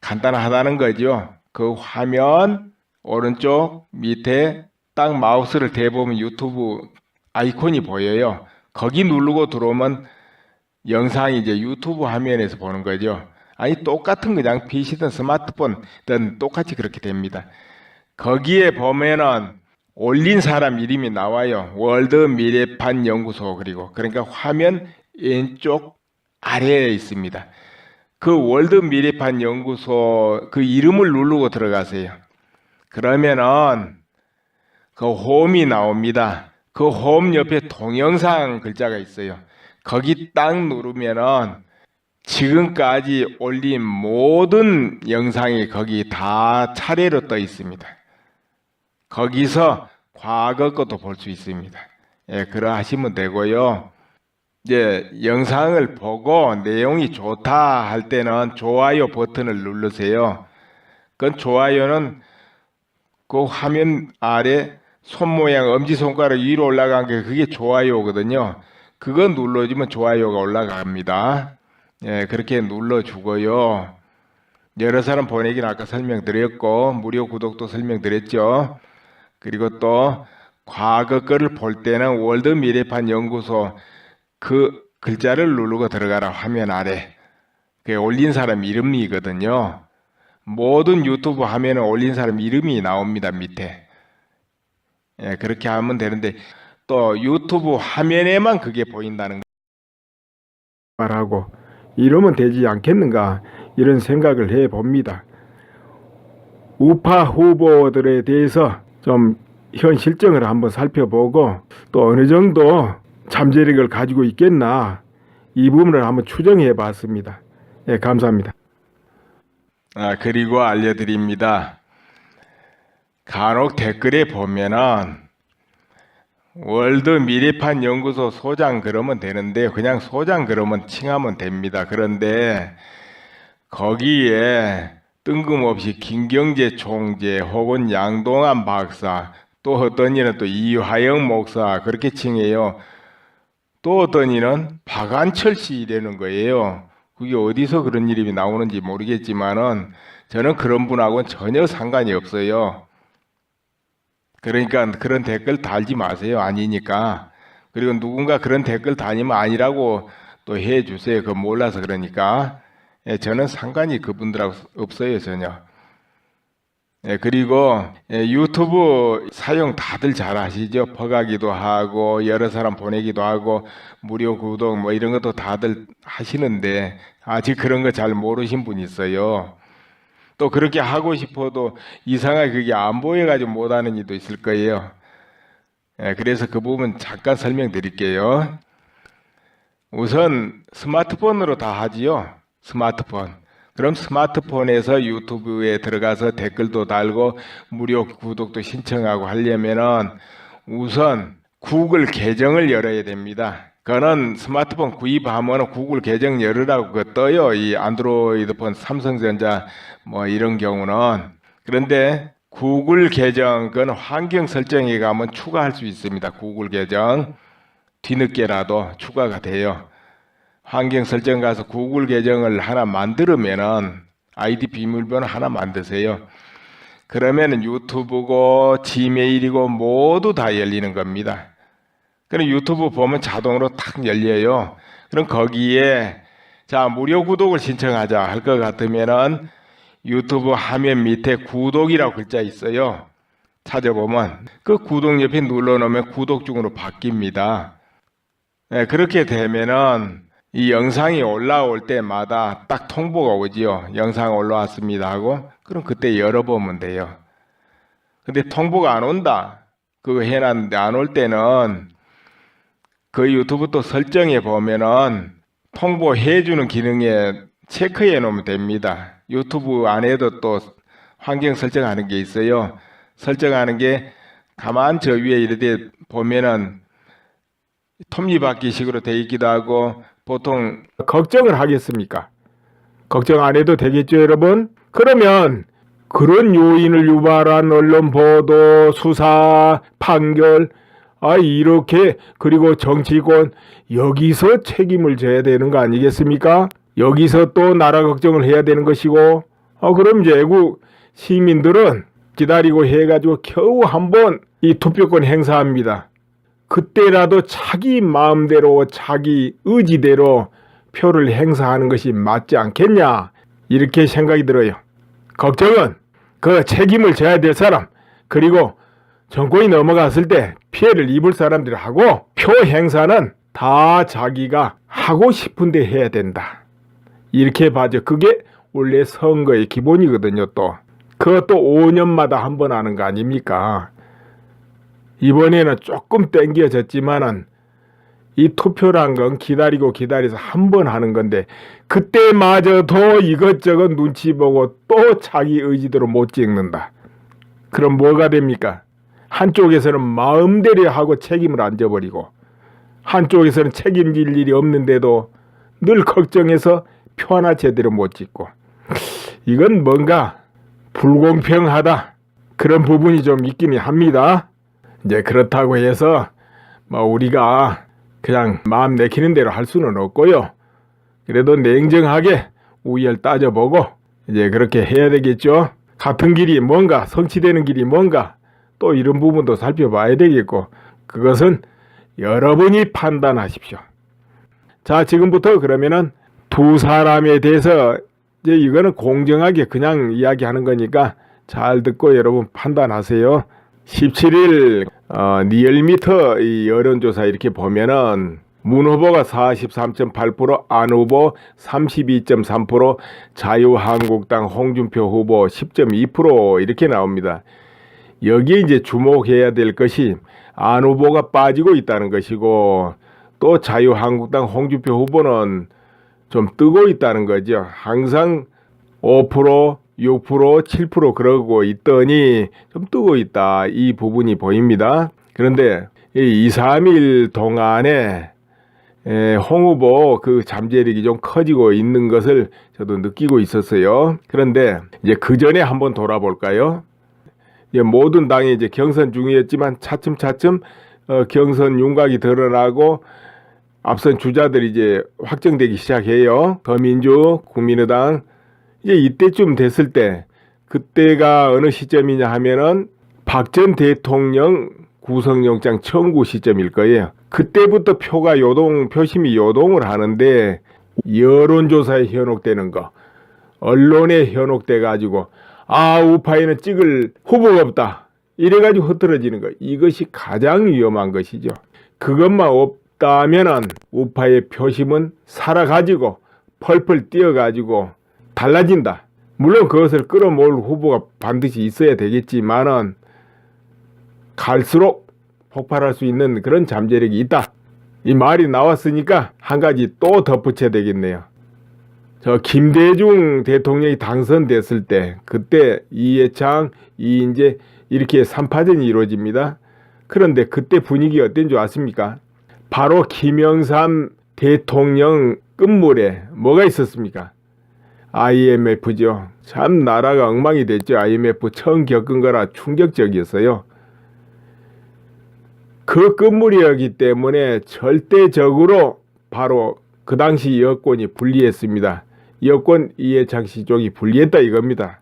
간단하다는 거죠. 그 화면 오른쪽 밑에 딱 마우스를 대보면 유튜브 아이콘이 보여요. 거기 누르고 들어오면 영상이 이제 유튜브 화면에서 보는 거죠. 아니 똑같은 그냥 PC든 스마트폰든 똑같이 그렇게 됩니다. 거기에 보면은 올린 사람 이름이 나와요. 월드 미래판 연구소. 그러니까 화면 왼쪽 아래에 있습니다. 그 월드 미래판 연구소 그 이름을 누르고 들어가세요. 그러면은 그 홈이 나옵니다. 그 홈 옆에 동영상 글자가 있어요. 거기 딱 누르면은 지금까지 올린 모든 영상이 거기 다 차례로 떠 있습니다. 거기서 과거 것도 볼 수 있습니다. 예, 그러하시면 되고요. 이제 영상을 보고 내용이 좋다 할 때는 좋아요 버튼을 누르세요. 그 좋아요는 그 화면 아래 손 모양 엄지손가락 위로 올라간 게 그게 좋아요거든요. 그거 눌러주면 좋아요가 올라갑니다. 예, 그렇게 눌러주고요. 여러 사람 보내기는 아까 설명드렸고 무료 구독도 설명드렸죠. 그리고 또 과거 거를 볼 때는 월드 미래판 연구소 그 글자를 누르고 들어가라 화면 아래. 그게 올린 사람 이름이거든요. 모든 유튜브 화면에 올린 사람 이름이 나옵니다. 밑에. 예, 그렇게 하면 되는데 또 유튜브 화면에만 그게 보인다는 말하고 이러면 되지 않겠는가 이런 생각을 해봅니다. 우파 후보들에 대해서 좀 현 실정을 한번 살펴보고 또 어느 정도 잠재력을 가지고 있겠나 이 부분을 한번 추정해 봤습니다. 예, 감사합니다. 그리고 알려드립니다. 간혹 댓글에 보면은 월드 미래판 연구소 소장 그러면 되는데 그냥 소장 그러면 칭하면 됩니다. 그런데 거기에 뜬금없이 김경재 총재 혹은 양동안 박사 또 어떤 이는 또 이화영 목사 그렇게 칭해요. 또 어떤 이는 박안철 씨 이라는 거예요. 그게 어디서 그런 이름이 나오는지 모르겠지만은 저는 그런 분하고는 전혀 상관이 없어요. 그러니까 그런 댓글 달지 마세요. 아니니까. 그리고 누군가 그런 댓글 다니면 아니라고 또 해주세요. 그거 몰라서 그러니까. 예, 저는 상관이 그분들하고 없어요. 전혀. 예, 그리고 유튜브 사용 다들 잘 아시죠? 퍼가기도 하고 여러 사람 보내기도 하고 무료 구독 뭐 이런 것도 다들 하시는데 아직 그런 거 잘 모르신 분이 있어요. 또 그렇게 하고 싶어도 이상하게 그게 안 보여가지고 못하는 이도 있을 거예요. 예, 그래서 그 부분 잠깐 설명드릴게요. 우선 스마트폰으로 다 하지요. 스마트폰. 그럼 스마트폰에서 유튜브에 들어가서 댓글도 달고 무료 구독도 신청하고 하려면은 우선 구글 계정을 열어야 됩니다. 그거는 스마트폰 구입하면 구글 계정 열으라고 그거 떠요. 이 안드로이드폰 삼성전자 뭐 이런 경우는. 그런데 구글 계정 그건 환경 설정에 가면 추가할 수 있습니다. 구글 계정 뒤늦게라도 추가가 돼요. 환경 설정 가서 구글 계정을 하나 만들면은 아이디 비밀번호 하나 만드세요. 그러면은 유튜브고 지메일이고 모두 다 열리는 겁니다. 그럼 유튜브 보면 자동으로 탁 열려요. 그럼 거기에 자 무료 구독을 신청하자 할 것 같으면은 유튜브 화면 밑에 구독이라고 글자 있어요. 찾아보면 그 구독 옆에 눌러놓으면 구독 중으로 바뀝니다. 네, 그렇게 되면은 이 영상이 올라올 때마다 딱 통보가 오지요. 영상 올라왔습니다 하고 그럼 그때 열어보면 돼요. 근데 통보가 안 온다. 그거 해놨는데 안 올 때는 그 유튜브 또 설정해 보면은 통보해주는 기능에 체크해 놓으면 됩니다. 유튜브 안에도 또 환경 설정하는 게 있어요. 설정하는 게 가만 저 위에 이렇게 보면은 톱니바퀴식으로 돼 있기도 하고 보통 걱정을 하겠습니까? 걱정 안 해도 되겠죠, 여러분? 그러면 그런 요인을 유발한 언론 보도, 수사, 판결, 이렇게 그리고 정치권 여기서 책임을 져야 되는 거 아니겠습니까? 여기서 또 나라 걱정을 해야 되는 것이고, 그럼 이제 애국 시민들은 기다리고 해가지고 겨우 한번 이 투표권 행사합니다. 그때라도 자기 마음대로 자기 의지대로 표를 행사하는 것이 맞지 않겠냐 이렇게 생각이 들어요. 걱정은 그 책임을 져야 될 사람 그리고 정권이 넘어갔을 때 피해를 입을 사람들이 하고 표 행사는 다 자기가 하고 싶은데 해야 된다. 이렇게 봐죠. 그게 원래 선거의 기본이거든요. 또 그것도 5년마다 한 번 하는 거 아닙니까? 이번에는 조금 땡겨졌지만은 이 투표란 건 기다리고 기다려서 한 번 하는 건데 그때마저도 이것저것 눈치 보고 또 자기 의지대로 못 찍는다. 그럼 뭐가 됩니까? 한쪽에서는 마음대로 하고 책임을 안 져버리고 한쪽에서는 책임질 일이 없는데도 늘 걱정해서 표 하나 제대로 못 찍고 이건 뭔가 불공평하다. 그런 부분이 좀 있기는 합니다. 이제 그렇다고 해서 뭐 우리가 그냥 마음 내키는 대로 할 수는 없고요. 그래도 냉정하게 우열 따져보고 이제 그렇게 해야 되겠죠. 같은 길이 뭔가 성취되는 길이 뭔가 또 이런 부분도 살펴봐야 되겠고 그것은 여러분이 판단하십시오. 자, 지금부터 그러면은 두 사람에 대해서 이제 이거는 공정하게 그냥 이야기하는 거니까 잘 듣고 여러분 판단하세요. 17일 리얼미터 이 여론조사 이렇게 보면은 문 후보가 43.8%, 안 후보 32.3%, 자유한국당 홍준표 후보 10.2% 이렇게 나옵니다. 여기에 이제 주목해야 될 것이 안 후보가 빠지고 있다는 것이고 또 자유한국당 홍준표 후보는 좀 뜨고 있다는 거죠. 항상 5%, 6%, 7% 그러고 있더니 좀 뜨고 있다. 이 부분이 보입니다. 그런데 이 2, 3일 동안에 홍 후보 그 잠재력이 좀 커지고 있는 것을 저도 느끼고 있었어요. 그런데 이제 그 전에 한번 돌아볼까요? 이제 모든 당이 이제 경선 중이었지만 차츰차츰 경선 윤곽이 드러나고 앞선 주자들이 이제 확정되기 시작해요. 더민주, 국민의당. 이제 이때쯤 됐을 때 그때가 어느 시점이냐 하면은 박 전 대통령 구속영장 청구 시점일 거예요. 그때부터 표심이 요동을 하는데 여론조사에 현혹되는 거, 언론에 현혹돼 가지고 우파에는 찍을 후보가 없다. 이래가지고 흐트러지는 거. 이것이 가장 위험한 것이죠. 그것만 없다면은 우파의 표심은 살아가지고 펄펄 뛰어가지고 달라진다. 물론 그것을 끌어모을 후보가 반드시 있어야 되겠지만은 갈수록 폭발할 수 있는 그런 잠재력이 있다. 이 말이 나왔으니까 한 가지 또 덧붙여야 되겠네요. 저 김대중 대통령이 당선됐을 때 그때 이해창, 이인재 이렇게 3파전이 이루어집니다. 그런데 그때 분위기 어땠는 줄 아십니까? 바로 김영삼 대통령 끝물에 뭐가 있었습니까? IMF죠. 참 나라가 엉망이 됐죠. IMF 처음 겪은 거라 충격적이었어요. 그 끝물이었기 때문에 절대적으로 바로 그 당시 여권이 불리했습니다. 여권 이해창 씨 쪽이 불리했다 이겁니다.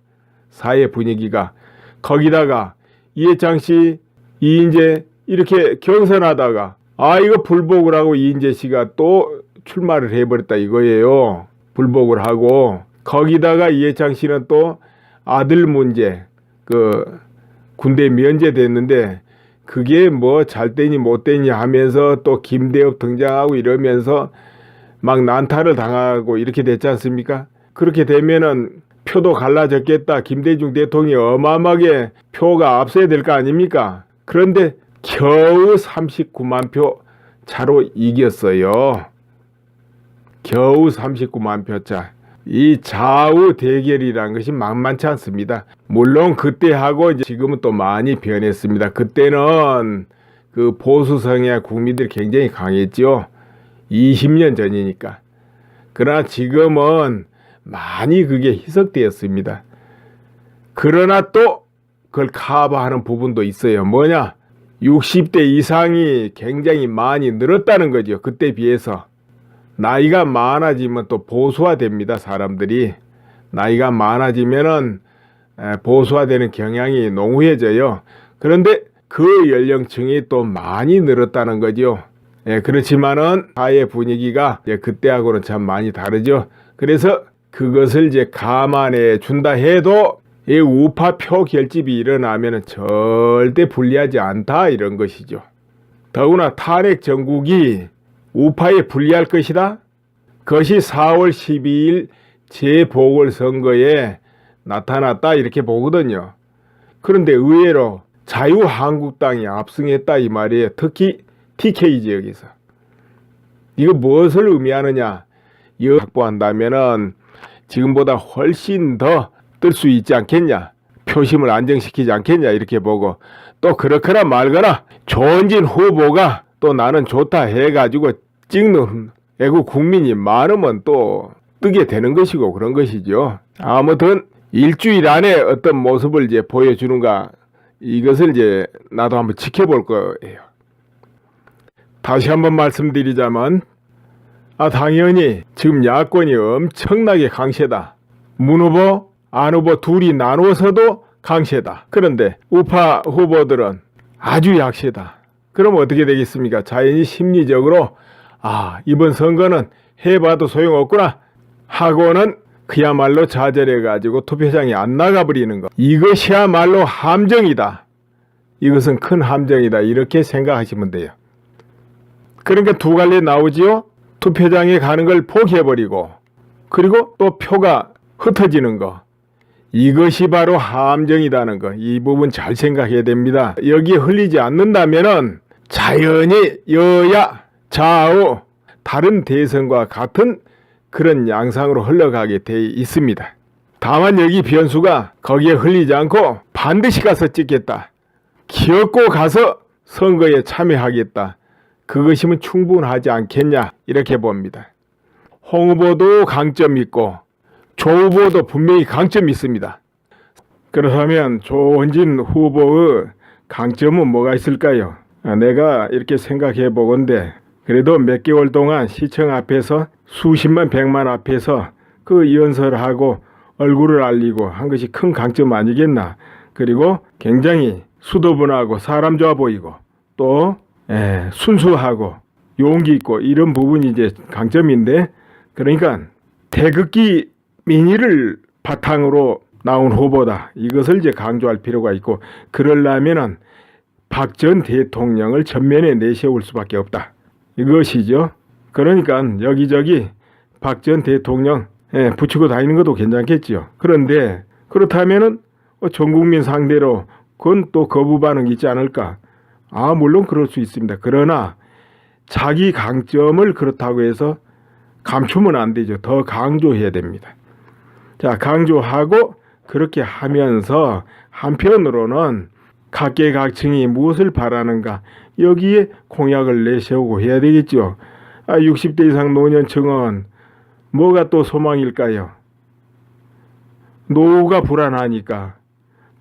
사회 분위기가. 거기다가 이해창 씨, 이인재 이렇게 경선하다가 이거 불복을 하고 이인재 씨가 또 출마를 해버렸다 이거예요. 불복을 하고 거기다가 이해창 씨는 또 아들 문제 군대 면제됐는데 그게 뭐 잘 되니 못 되니 하면서 또 김대엽 등장하고 이러면서 막 난타를 당하고 이렇게 됐지 않습니까? 그렇게 되면은 표도 갈라졌겠다. 김대중 대통령이 어마어마하게 표가 앞서야 될 거 아닙니까? 그런데 겨우 39만 표 차로 이겼어요. 겨우 39만 표 차. 이 좌우 대결이라는 것이 만만치 않습니다. 물론 그때하고 이제 지금은 또 많이 변했습니다. 그때는 그 보수 성향 국민들이 굉장히 강했죠. 20년 전이니까. 그러나 지금은 많이 그게 희석되었습니다. 그러나 또 그걸 커버하는 부분도 있어요. 뭐냐? 60대 이상이 굉장히 많이 늘었다는 거죠. 그때 비해서. 나이가 많아지면 또 보수화됩니다. 사람들이. 나이가 많아지면은 보수화되는 경향이 농후해져요. 그런데 그 연령층이 또 많이 늘었다는 거죠. 그렇지만은 사회 분위기가 그때하고는 참 많이 다르죠. 그래서 그것을 이제 감안해 준다 해도 이 우파 표 결집이 일어나면 절대 불리하지 않다 이런 것이죠. 더구나 탄핵 정국이 우파에 불리할 것이다. 그것이 4월 12일 재보궐선거에 나타났다 이렇게 보거든요. 그런데 의외로 자유한국당이 압승했다 이 말이에요. 특히 TK 지역에서. 이거 무엇을 의미하느냐? 이거 확보한다면은 지금보다 훨씬 더 뜰 수 있지 않겠냐? 표심을 안정시키지 않겠냐? 이렇게 보고 또 그렇거나 말거나 조원진 후보가 또 나는 좋다 해가지고 찍는 애국 국민이 많으면 또 뜨게 되는 것이고 그런 것이죠. 아무튼 일주일 안에 어떤 모습을 이제 보여주는가 이것을 이제 나도 한번 지켜볼 거예요. 다시 한번 말씀드리자면 당연히 지금 야권이 엄청나게 강세다. 문 후보, 안 후보 둘이 나누어서도 강세다. 그런데 우파 후보들은 아주 약세다. 그럼 어떻게 되겠습니까? 자연히 심리적으로 이번 선거는 해봐도 소용없구나 하고는 그야말로 좌절해가지고 투표장에 안 나가버리는 것. 이것이야말로 함정이다. 이것은 큰 함정이다. 이렇게 생각하시면 돼요. 그러니까 두 갈래 나오지요. 투표장에 가는 걸 포기해버리고 그리고 또 표가 흩어지는 거. 이것이 바로 함정이라는 거. 이 부분 잘 생각해야 됩니다. 여기에 흘리지 않는다면은 자연히 여야 좌우 다른 대선과 같은 그런 양상으로 흘러가게 돼 있습니다. 다만 여기 변수가 거기에 흘리지 않고 반드시 가서 찍겠다. 기어코 가서 선거에 참여하겠다. 그것이면 충분하지 않겠냐 이렇게 봅니다. 홍 후보도 강점 있고 조 후보도 분명히 강점이 있습니다. 그렇다면 조원진 후보의 강점은 뭐가 있을까요? 내가 이렇게 생각해 보건대 그래도 몇 개월 동안 시청 앞에서 수십만 백만 앞에서 그 연설하고 얼굴을 알리고 한 것이 큰 강점 아니겠나. 그리고 굉장히 수도분하고 사람 좋아 보이고 또 순수하고 용기 있고 이런 부분이 이제 강점인데 그러니까 태극기 민의를 바탕으로 나온 후보다. 이것을 이제 강조할 필요가 있고 그러려면은 박 전 대통령을 전면에 내세울 수밖에 없다. 이것이죠. 그러니까 여기저기 박 전 대통령 붙이고 다니는 것도 괜찮겠죠. 그런데 그렇다면은 전 국민 상대로 그건 또 거부 반응이 있지 않을까? 물론 그럴 수 있습니다. 그러나 자기 강점을 그렇다고 해서 감추면 안 되죠. 더 강조해야 됩니다. 자, 강조하고 그렇게 하면서 한편으로는 각계각층이 무엇을 바라는가 여기에 공약을 내세우고 해야 되겠죠. 60대 이상 노년층은 뭐가 또 소망일까요? 노후가 불안하니까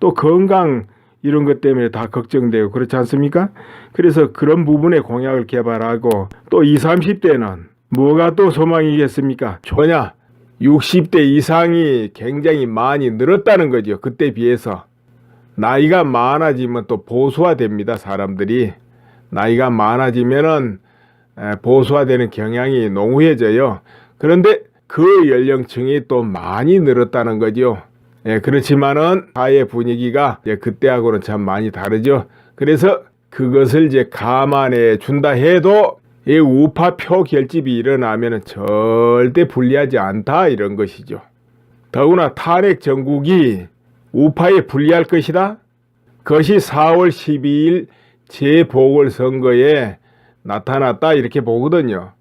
또 건강 이런 것 때문에 다 걱정되고 그렇지 않습니까? 그래서 그런 부분에 공약을 개발하고 또 20, 30대는 뭐가 또 소망이겠습니까? 뭐냐? 60대 이상이 굉장히 많이 늘었다는 거죠. 그때 비해서. 나이가 많아지면 또 보수화됩니다. 사람들이. 나이가 많아지면은 보수화되는 경향이 농후해져요. 그런데 그 연령층이 또 많이 늘었다는 거죠. 그렇지만은 사회 분위기가 그때하고는 참 많이 다르죠. 그래서 그것을 이제 감안해 준다 해도 이 우파 표 결집이 일어나면 절대 불리하지 않다 이런 것이죠. 더구나 탄핵 정국이 우파에 불리할 것이다. 그것이 4월 12일 재보궐선거에 나타났다 이렇게 보거든요.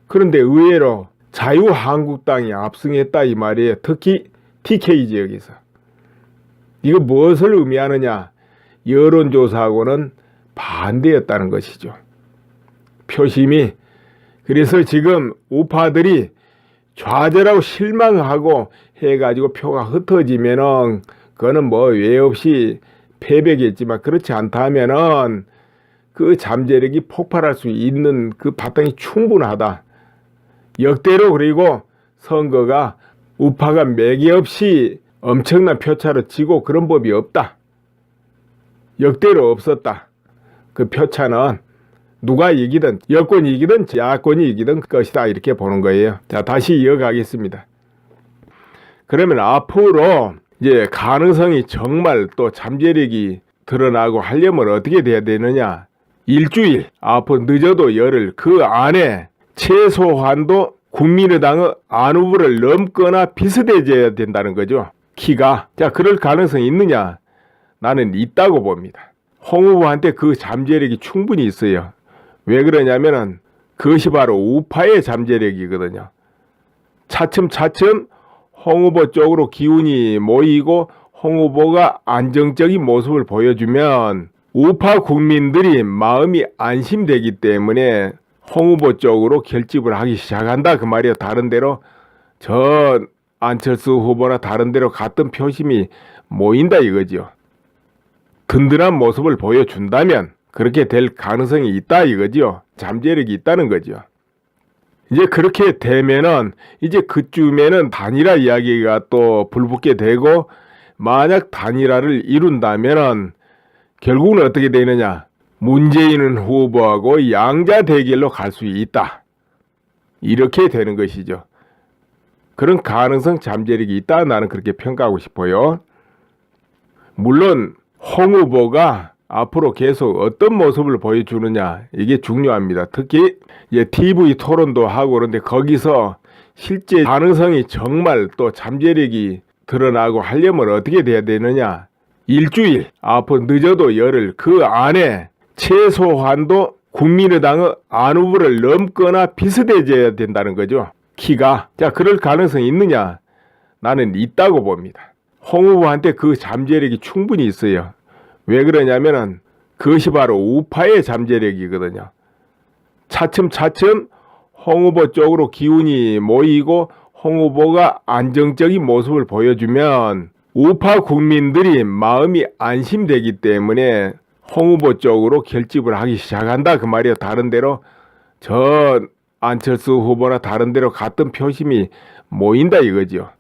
그런데 의외로 자유한국당이 압승했다 이 말이에요. 특히 TK 지역에서. 이거 무엇을 의미하느냐? 여론조사하고는 반대였다는 것이죠. 표심이. 그래서 지금 우파들이 좌절하고 실망하고 해가지고 표가 흩어지면은 그거는 뭐 외 없이 패배겠지만 그렇지 않다면은 그 잠재력이 폭발할 수 있는 그 바탕이 충분하다. 역대로 그리고 선거가 우파가 매개 없이 엄청난 표차로 지고 그런 법이 없다. 역대로 없었다. 그 표차는 누가 이기든 여권이 이기든 야권이 이기든 것이다 이렇게 보는 거예요. 자, 다시 이어가겠습니다. 그러면 앞으로 이제 가능성이 정말 또 잠재력이 드러나고 하려면 어떻게 돼야 되느냐? 일주일, 앞으로 늦어도 열흘, 그 안에 최소한도 국민의당의 안 후보를 넘거나 비슷해져야 된다는 거죠. 키가. 자, 그럴 가능성이 있느냐? 나는 있다고 봅니다. 홍 후보한테 그 잠재력이 충분히 있어요. 왜 그러냐면은 그것이 바로 우파의 잠재력이거든요. 차츰차츰 홍 후보 쪽으로 기운이 모이고 홍 후보가 안정적인 모습을 보여주면 우파 국민들이 마음이 안심되기 때문에 홍 후보 쪽으로 결집을 하기 시작한다 그 말이에요. 다른 데로 저 안철수 후보나 다른 데로 같은 표심이 모인다 이거죠. 든든한 모습을 보여준다면 그렇게 될 가능성이 있다 이거죠. 잠재력이 있다는 거죠. 이제 그렇게 되면은 이제 그쯤에는 단일화 이야기가 또 불붙게 되고 만약 단일화를 이룬다면은 결국은 어떻게 되느냐? 문재인 후보하고 양자 대결로 갈 수 있다. 이렇게 되는 것이죠. 그런 가능성 잠재력이 있다 나는 그렇게 평가하고 싶어요. 물론 홍 후보가 앞으로 계속 어떤 모습을 보여주느냐 이게 중요합니다. 특히 이제 TV 토론도 하고 그런데 거기서 실제 가능성이 정말 또 잠재력이 드러나고 하려면 어떻게 돼야 되느냐? 일주일, 앞으로 늦어도 열흘, 그 안에 최소한도 국민의당의 안 후보를 넘거나 비슷해져야 된다는 거죠. 키가. 자, 그럴 가능성이 있느냐? 나는 있다고 봅니다. 홍 후보한테 그 잠재력이 충분히 있어요. 왜 그러냐면은 그것이 바로 우파의 잠재력이거든요. 차츰차츰 홍 후보 쪽으로 기운이 모이고 홍 후보가 안정적인 모습을 보여주면 우파 국민들이 마음이 안심되기 때문에 홍 후보 쪽으로 결집을 하기 시작한다 그 말이에요. 다른 데로 저 안철수 후보나 다른 데로 같은 표심이 모인다 이거죠.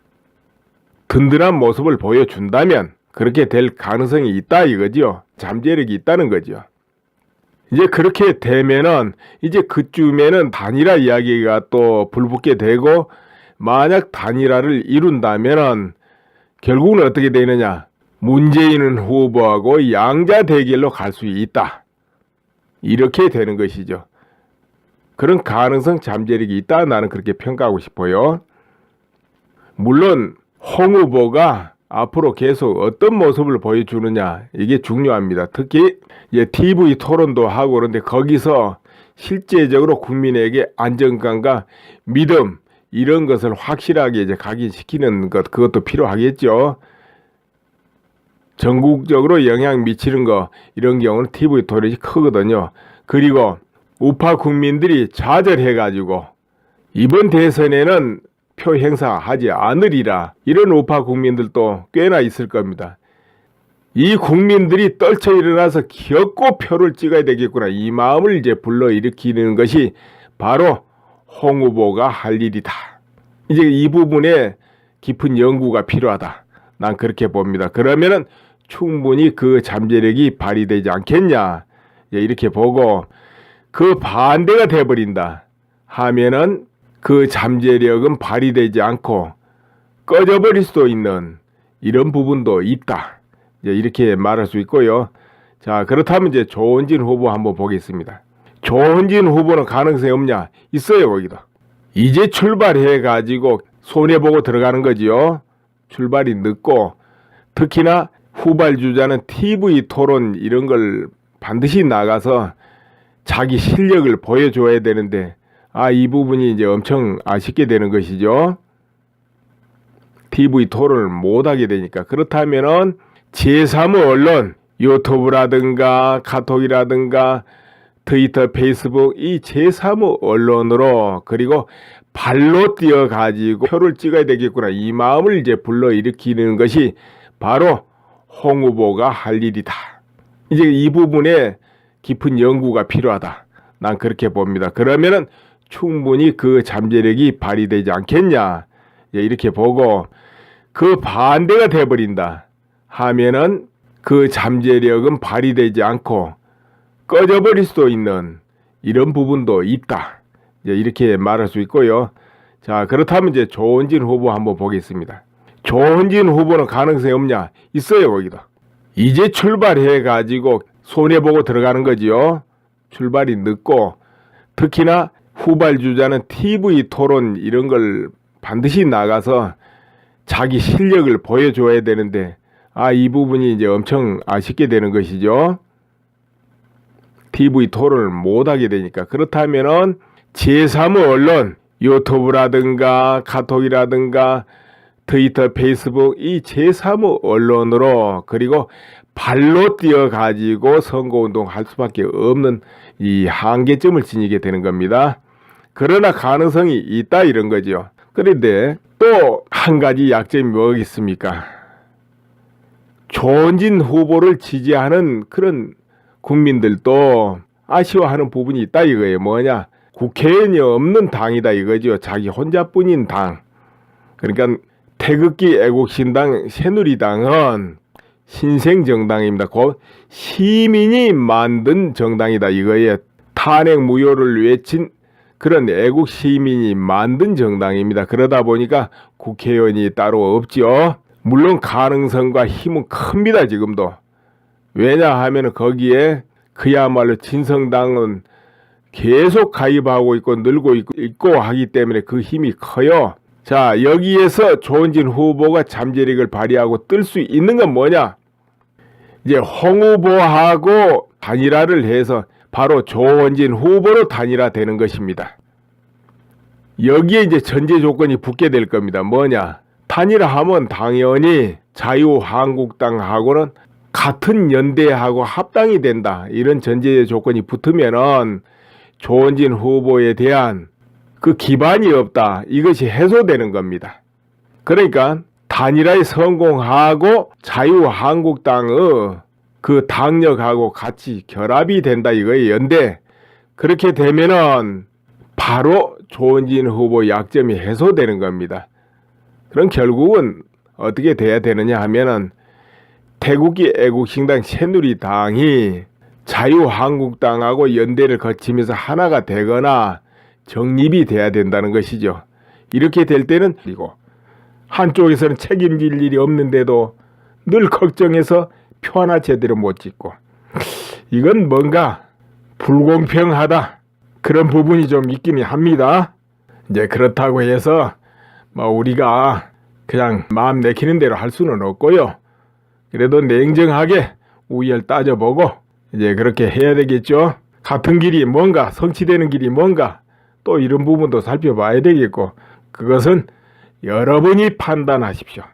든든한 모습을 보여준다면 그렇게 될 가능성이 있다 이거죠. 잠재력이 있다는 거죠. 이제 그렇게 되면은 이제 그쯤에는 단일화 이야기가 또 불붙게 되고 만약 단일화를 이룬다면은 결국은 어떻게 되느냐? 문재인 후보하고 양자 대결로 갈 수 있다. 이렇게 되는 것이죠. 그런 가능성 잠재력이 있다 나는 그렇게 평가하고 싶어요. 물론 홍 후보가 앞으로 계속 어떤 모습을 보여주느냐 이게 중요합니다. 특히 이제 TV 토론도 하고 그런데 거기서 실제적으로 국민에게 안정감과 믿음 이런 것을 확실하게 이제 각인시키는 것 그것도 필요하겠죠. 전국적으로 영향 미치는 거 이런 경우는 TV 토론이 크거든요. 그리고 우파 국민들이 좌절해가지고 이번 대선에는 표 행사하지 않으리라 이런 우파 국민들도 꽤나 있을 겁니다. 이 국민들이 떨쳐 일어나서 기어코 표를 찍어야 되겠구나 이 마음을 이제 불러일으키는 것이 바로 홍 후보가 할 일이다. 이제 이 부분에 깊은 연구가 필요하다. 난 그렇게 봅니다. 그러면은 충분히 그 잠재력이 발휘되지 않겠냐 이렇게 보고 그 반대가 돼버린다 하면은 그 잠재력은 발휘되지 않고 꺼져버릴 수도 있는 이런 부분도 있다. 이렇게 말할 수 있고요. 자, 그렇다면 이제 조원진 후보 한번 보겠습니다. 조원진 후보는 가능성이 없냐? 있어요, 거기도. 이제 출발해가지고 손해보고 들어가는 거지요. 출발이 늦고 특히나 후발주자는 TV 토론 이런 걸 반드시 나가서 자기 실력을 보여줘야 되는데 이 부분이 이제 엄청 아쉽게 되는 것이죠. TV 토론을 못하게 되니까. 그렇다면은 제3의 언론, 유튜브라든가 카톡이라든가 트위터, 페이스북 이 제3의 언론으로 그리고 발로 뛰어가지고 표를 찍어야 되겠구나. 이 마음을 이제 불러일으키는 것이 바로 홍 후보가 할 일이다. 이제 이 부분에 깊은 연구가 필요하다. 난 그렇게 봅니다. 그러면은 충분히 그 잠재력이 발휘되지 않겠냐 이렇게 보고 그 반대가 돼버린다 하면은 그 잠재력은 발휘되지 않고 꺼져버릴 수도 있는 이런 부분도 있다 이렇게 말할 수 있고요. 자, 그렇다면 이제 조원진 후보 한번 보겠습니다. 조원진 후보는 가능성이 없냐? 있어요, 거기도. 이제 출발해가지고 손해보고 들어가는 거지요. 출발이 늦고, 특히나 후발주자는 TV 토론 이런 걸 반드시 나가서 자기 실력을 보여줘야 되는데, 이 부분이 이제 엄청 아쉽게 되는 것이죠. TV 토론을 못하게 되니까. 그렇다면은 제3의 언론, 유튜브라든가 카톡이라든가 트위터, 페이스북 이 제3의 언론으로 그리고 발로 뛰어가지고 선거운동 할 수밖에 없는 이 한계점을 지니게 되는 겁니다. 그러나 가능성이 있다 이런 거죠. 그런데 또 한 가지 약점이 뭐겠습니까? 조원진 후보를 지지하는 그런 국민들도 아쉬워하는 부분이 있다 이거예요. 뭐냐? 국회의원이 없는 당이다 이거죠. 자기 혼자뿐인 당. 그러니까 태극기 애국신당 새누리당은 신생정당입니다. 곧 시민이 만든 정당이다 이거예요. 탄핵 무효를 외친 그런 애국 시민이 만든 정당입니다. 그러다 보니까 국회의원이 따로 없죠. 물론 가능성과 힘은 큽니다. 지금도. 왜냐하면 거기에 그야말로 진성당은 계속 가입하고 있고 늘고 있고 하기 때문에 그 힘이 커요. 자, 여기에서 조원진 후보가 잠재력을 발휘하고 뜰 수 있는 건 뭐냐? 이제 홍 후보하고 단일화를 해서 바로 조원진 후보로 단일화되는 것입니다. 여기에 이제 전제 조건이 붙게 될 겁니다. 뭐냐? 단일화하면 당연히 자유한국당하고는 같은 연대하고 합당이 된다. 이런 전제 조건이 붙으면은 조원진 후보에 대한 그 기반이 없다. 이것이 해소되는 겁니다. 그러니까 단일화에 성공하고 자유한국당의 그 당력하고 같이 결합이 된다 이거예요. 연대. 그렇게 되면은 바로 조원진 후보 약점이 해소되는 겁니다. 그럼 결국은 어떻게 돼야 되느냐 하면은 태극기 애국신당 새누리당이 자유한국당하고 연대를 거치면서 하나가 되거나 정립이 돼야 된다는 것이죠. 이렇게 될 때는 그리고 한쪽에서는 책임질 일이 없는데도 늘 걱정해서 표 하나 제대로 못 찍고 이건 뭔가 불공평하다 그런 부분이 좀 있기는 합니다. 이제 그렇다고 해서 뭐 우리가 그냥 마음 내키는 대로 할 수는 없고요. 그래도 냉정하게 우열 따져보고 이제 그렇게 해야 되겠죠. 같은 길이 뭔가 성취되는 길이 뭔가 또 이런 부분도 살펴봐야 되겠고 그것은 여러분이 판단하십시오.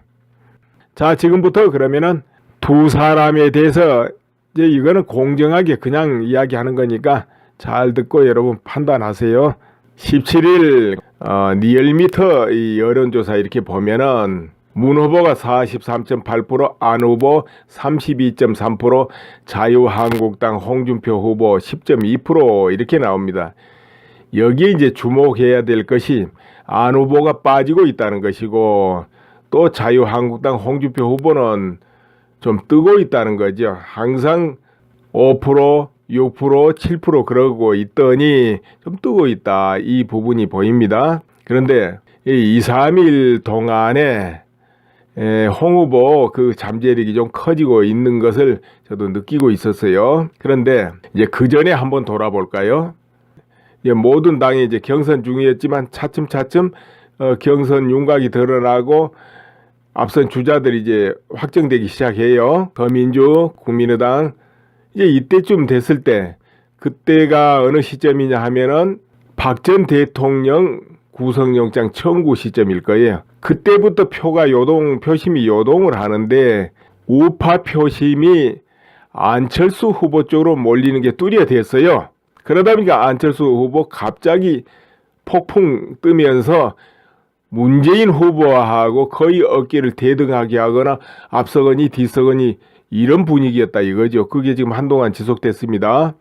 자, 지금부터 그러면은 두 사람에 대해서 이제 이거는 공정하게 그냥 이야기하는 거니까 잘 듣고 여러분 판단하세요. 17일 리얼미터 이 여론조사 이렇게 보면은 문 후보가 43.8%, 안 후보 32.3%, 자유한국당 홍준표 후보 10.2% 이렇게 나옵니다. 여기에 이제 주목해야 될 것이 안 후보가 빠지고 있다는 것이고 또 자유한국당 홍준표 후보는 좀 뜨고 있다는 거죠. 항상 5%, 6%, 7% 그러고 있더니 좀 뜨고 있다. 이 부분이 보입니다. 그런데 이 2, 3일 동안에 홍 후보 그 잠재력이 좀 커지고 있는 것을 저도 느끼고 있었어요. 그런데 이제 그 전에 한번 돌아볼까요? 이제 모든 당이 이제 경선 중이었지만 차츰차츰 경선 윤곽이 드러나고 앞선 주자들이 이제 확정되기 시작해요. 더민주, 국민의당. 이제 이때쯤 됐을 때 그때가 어느 시점이냐 하면은 박 전 대통령 구속영장 청구 시점일 거예요. 그때부터 표심이 요동을 하는데 우파 표심이 안철수 후보 쪽으로 몰리는 게 뚜렷했어요. 그러다 보니까 안철수 후보 갑자기 폭풍 뜨면서 문재인 후보하고 거의 어깨를 대등하게 하거나 앞서거니 뒤서거니 이런 분위기였다 이거죠. 그게 지금 한동안 지속됐습니다.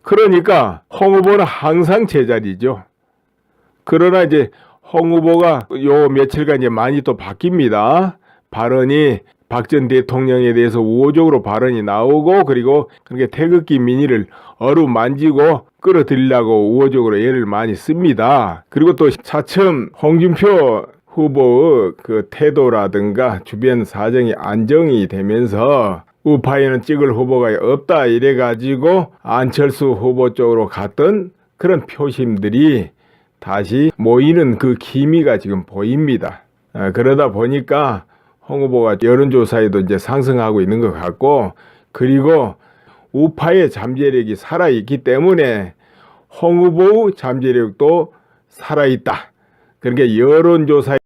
그러니까 홍 후보는 항상 제자리죠. 그러나 이제 홍 후보가 요 며칠간 이제 많이 또 바뀝니다. 발언이 박 전 대통령에 대해서 우호적으로 발언이 나오고 그리고 그렇게 태극기 민의를 어루만지고 끌어들이려고 우호적으로 애를 많이 씁니다. 그리고 또 차츰 홍준표 후보의 그 태도라든가 주변 사정이 안정이 되면서 우파에는 찍을 후보가 없다 이래가지고 안철수 후보 쪽으로 갔던 그런 표심들이 다시 모이는 그 기미가 지금 보입니다. 그러다 보니까 홍 후보가 여론조사에도 이제 상승하고 있는 것 같고, 그리고 우파의 잠재력이 살아있기 때문에 홍 후보의 잠재력도 살아있다. 그러니까 여론조사에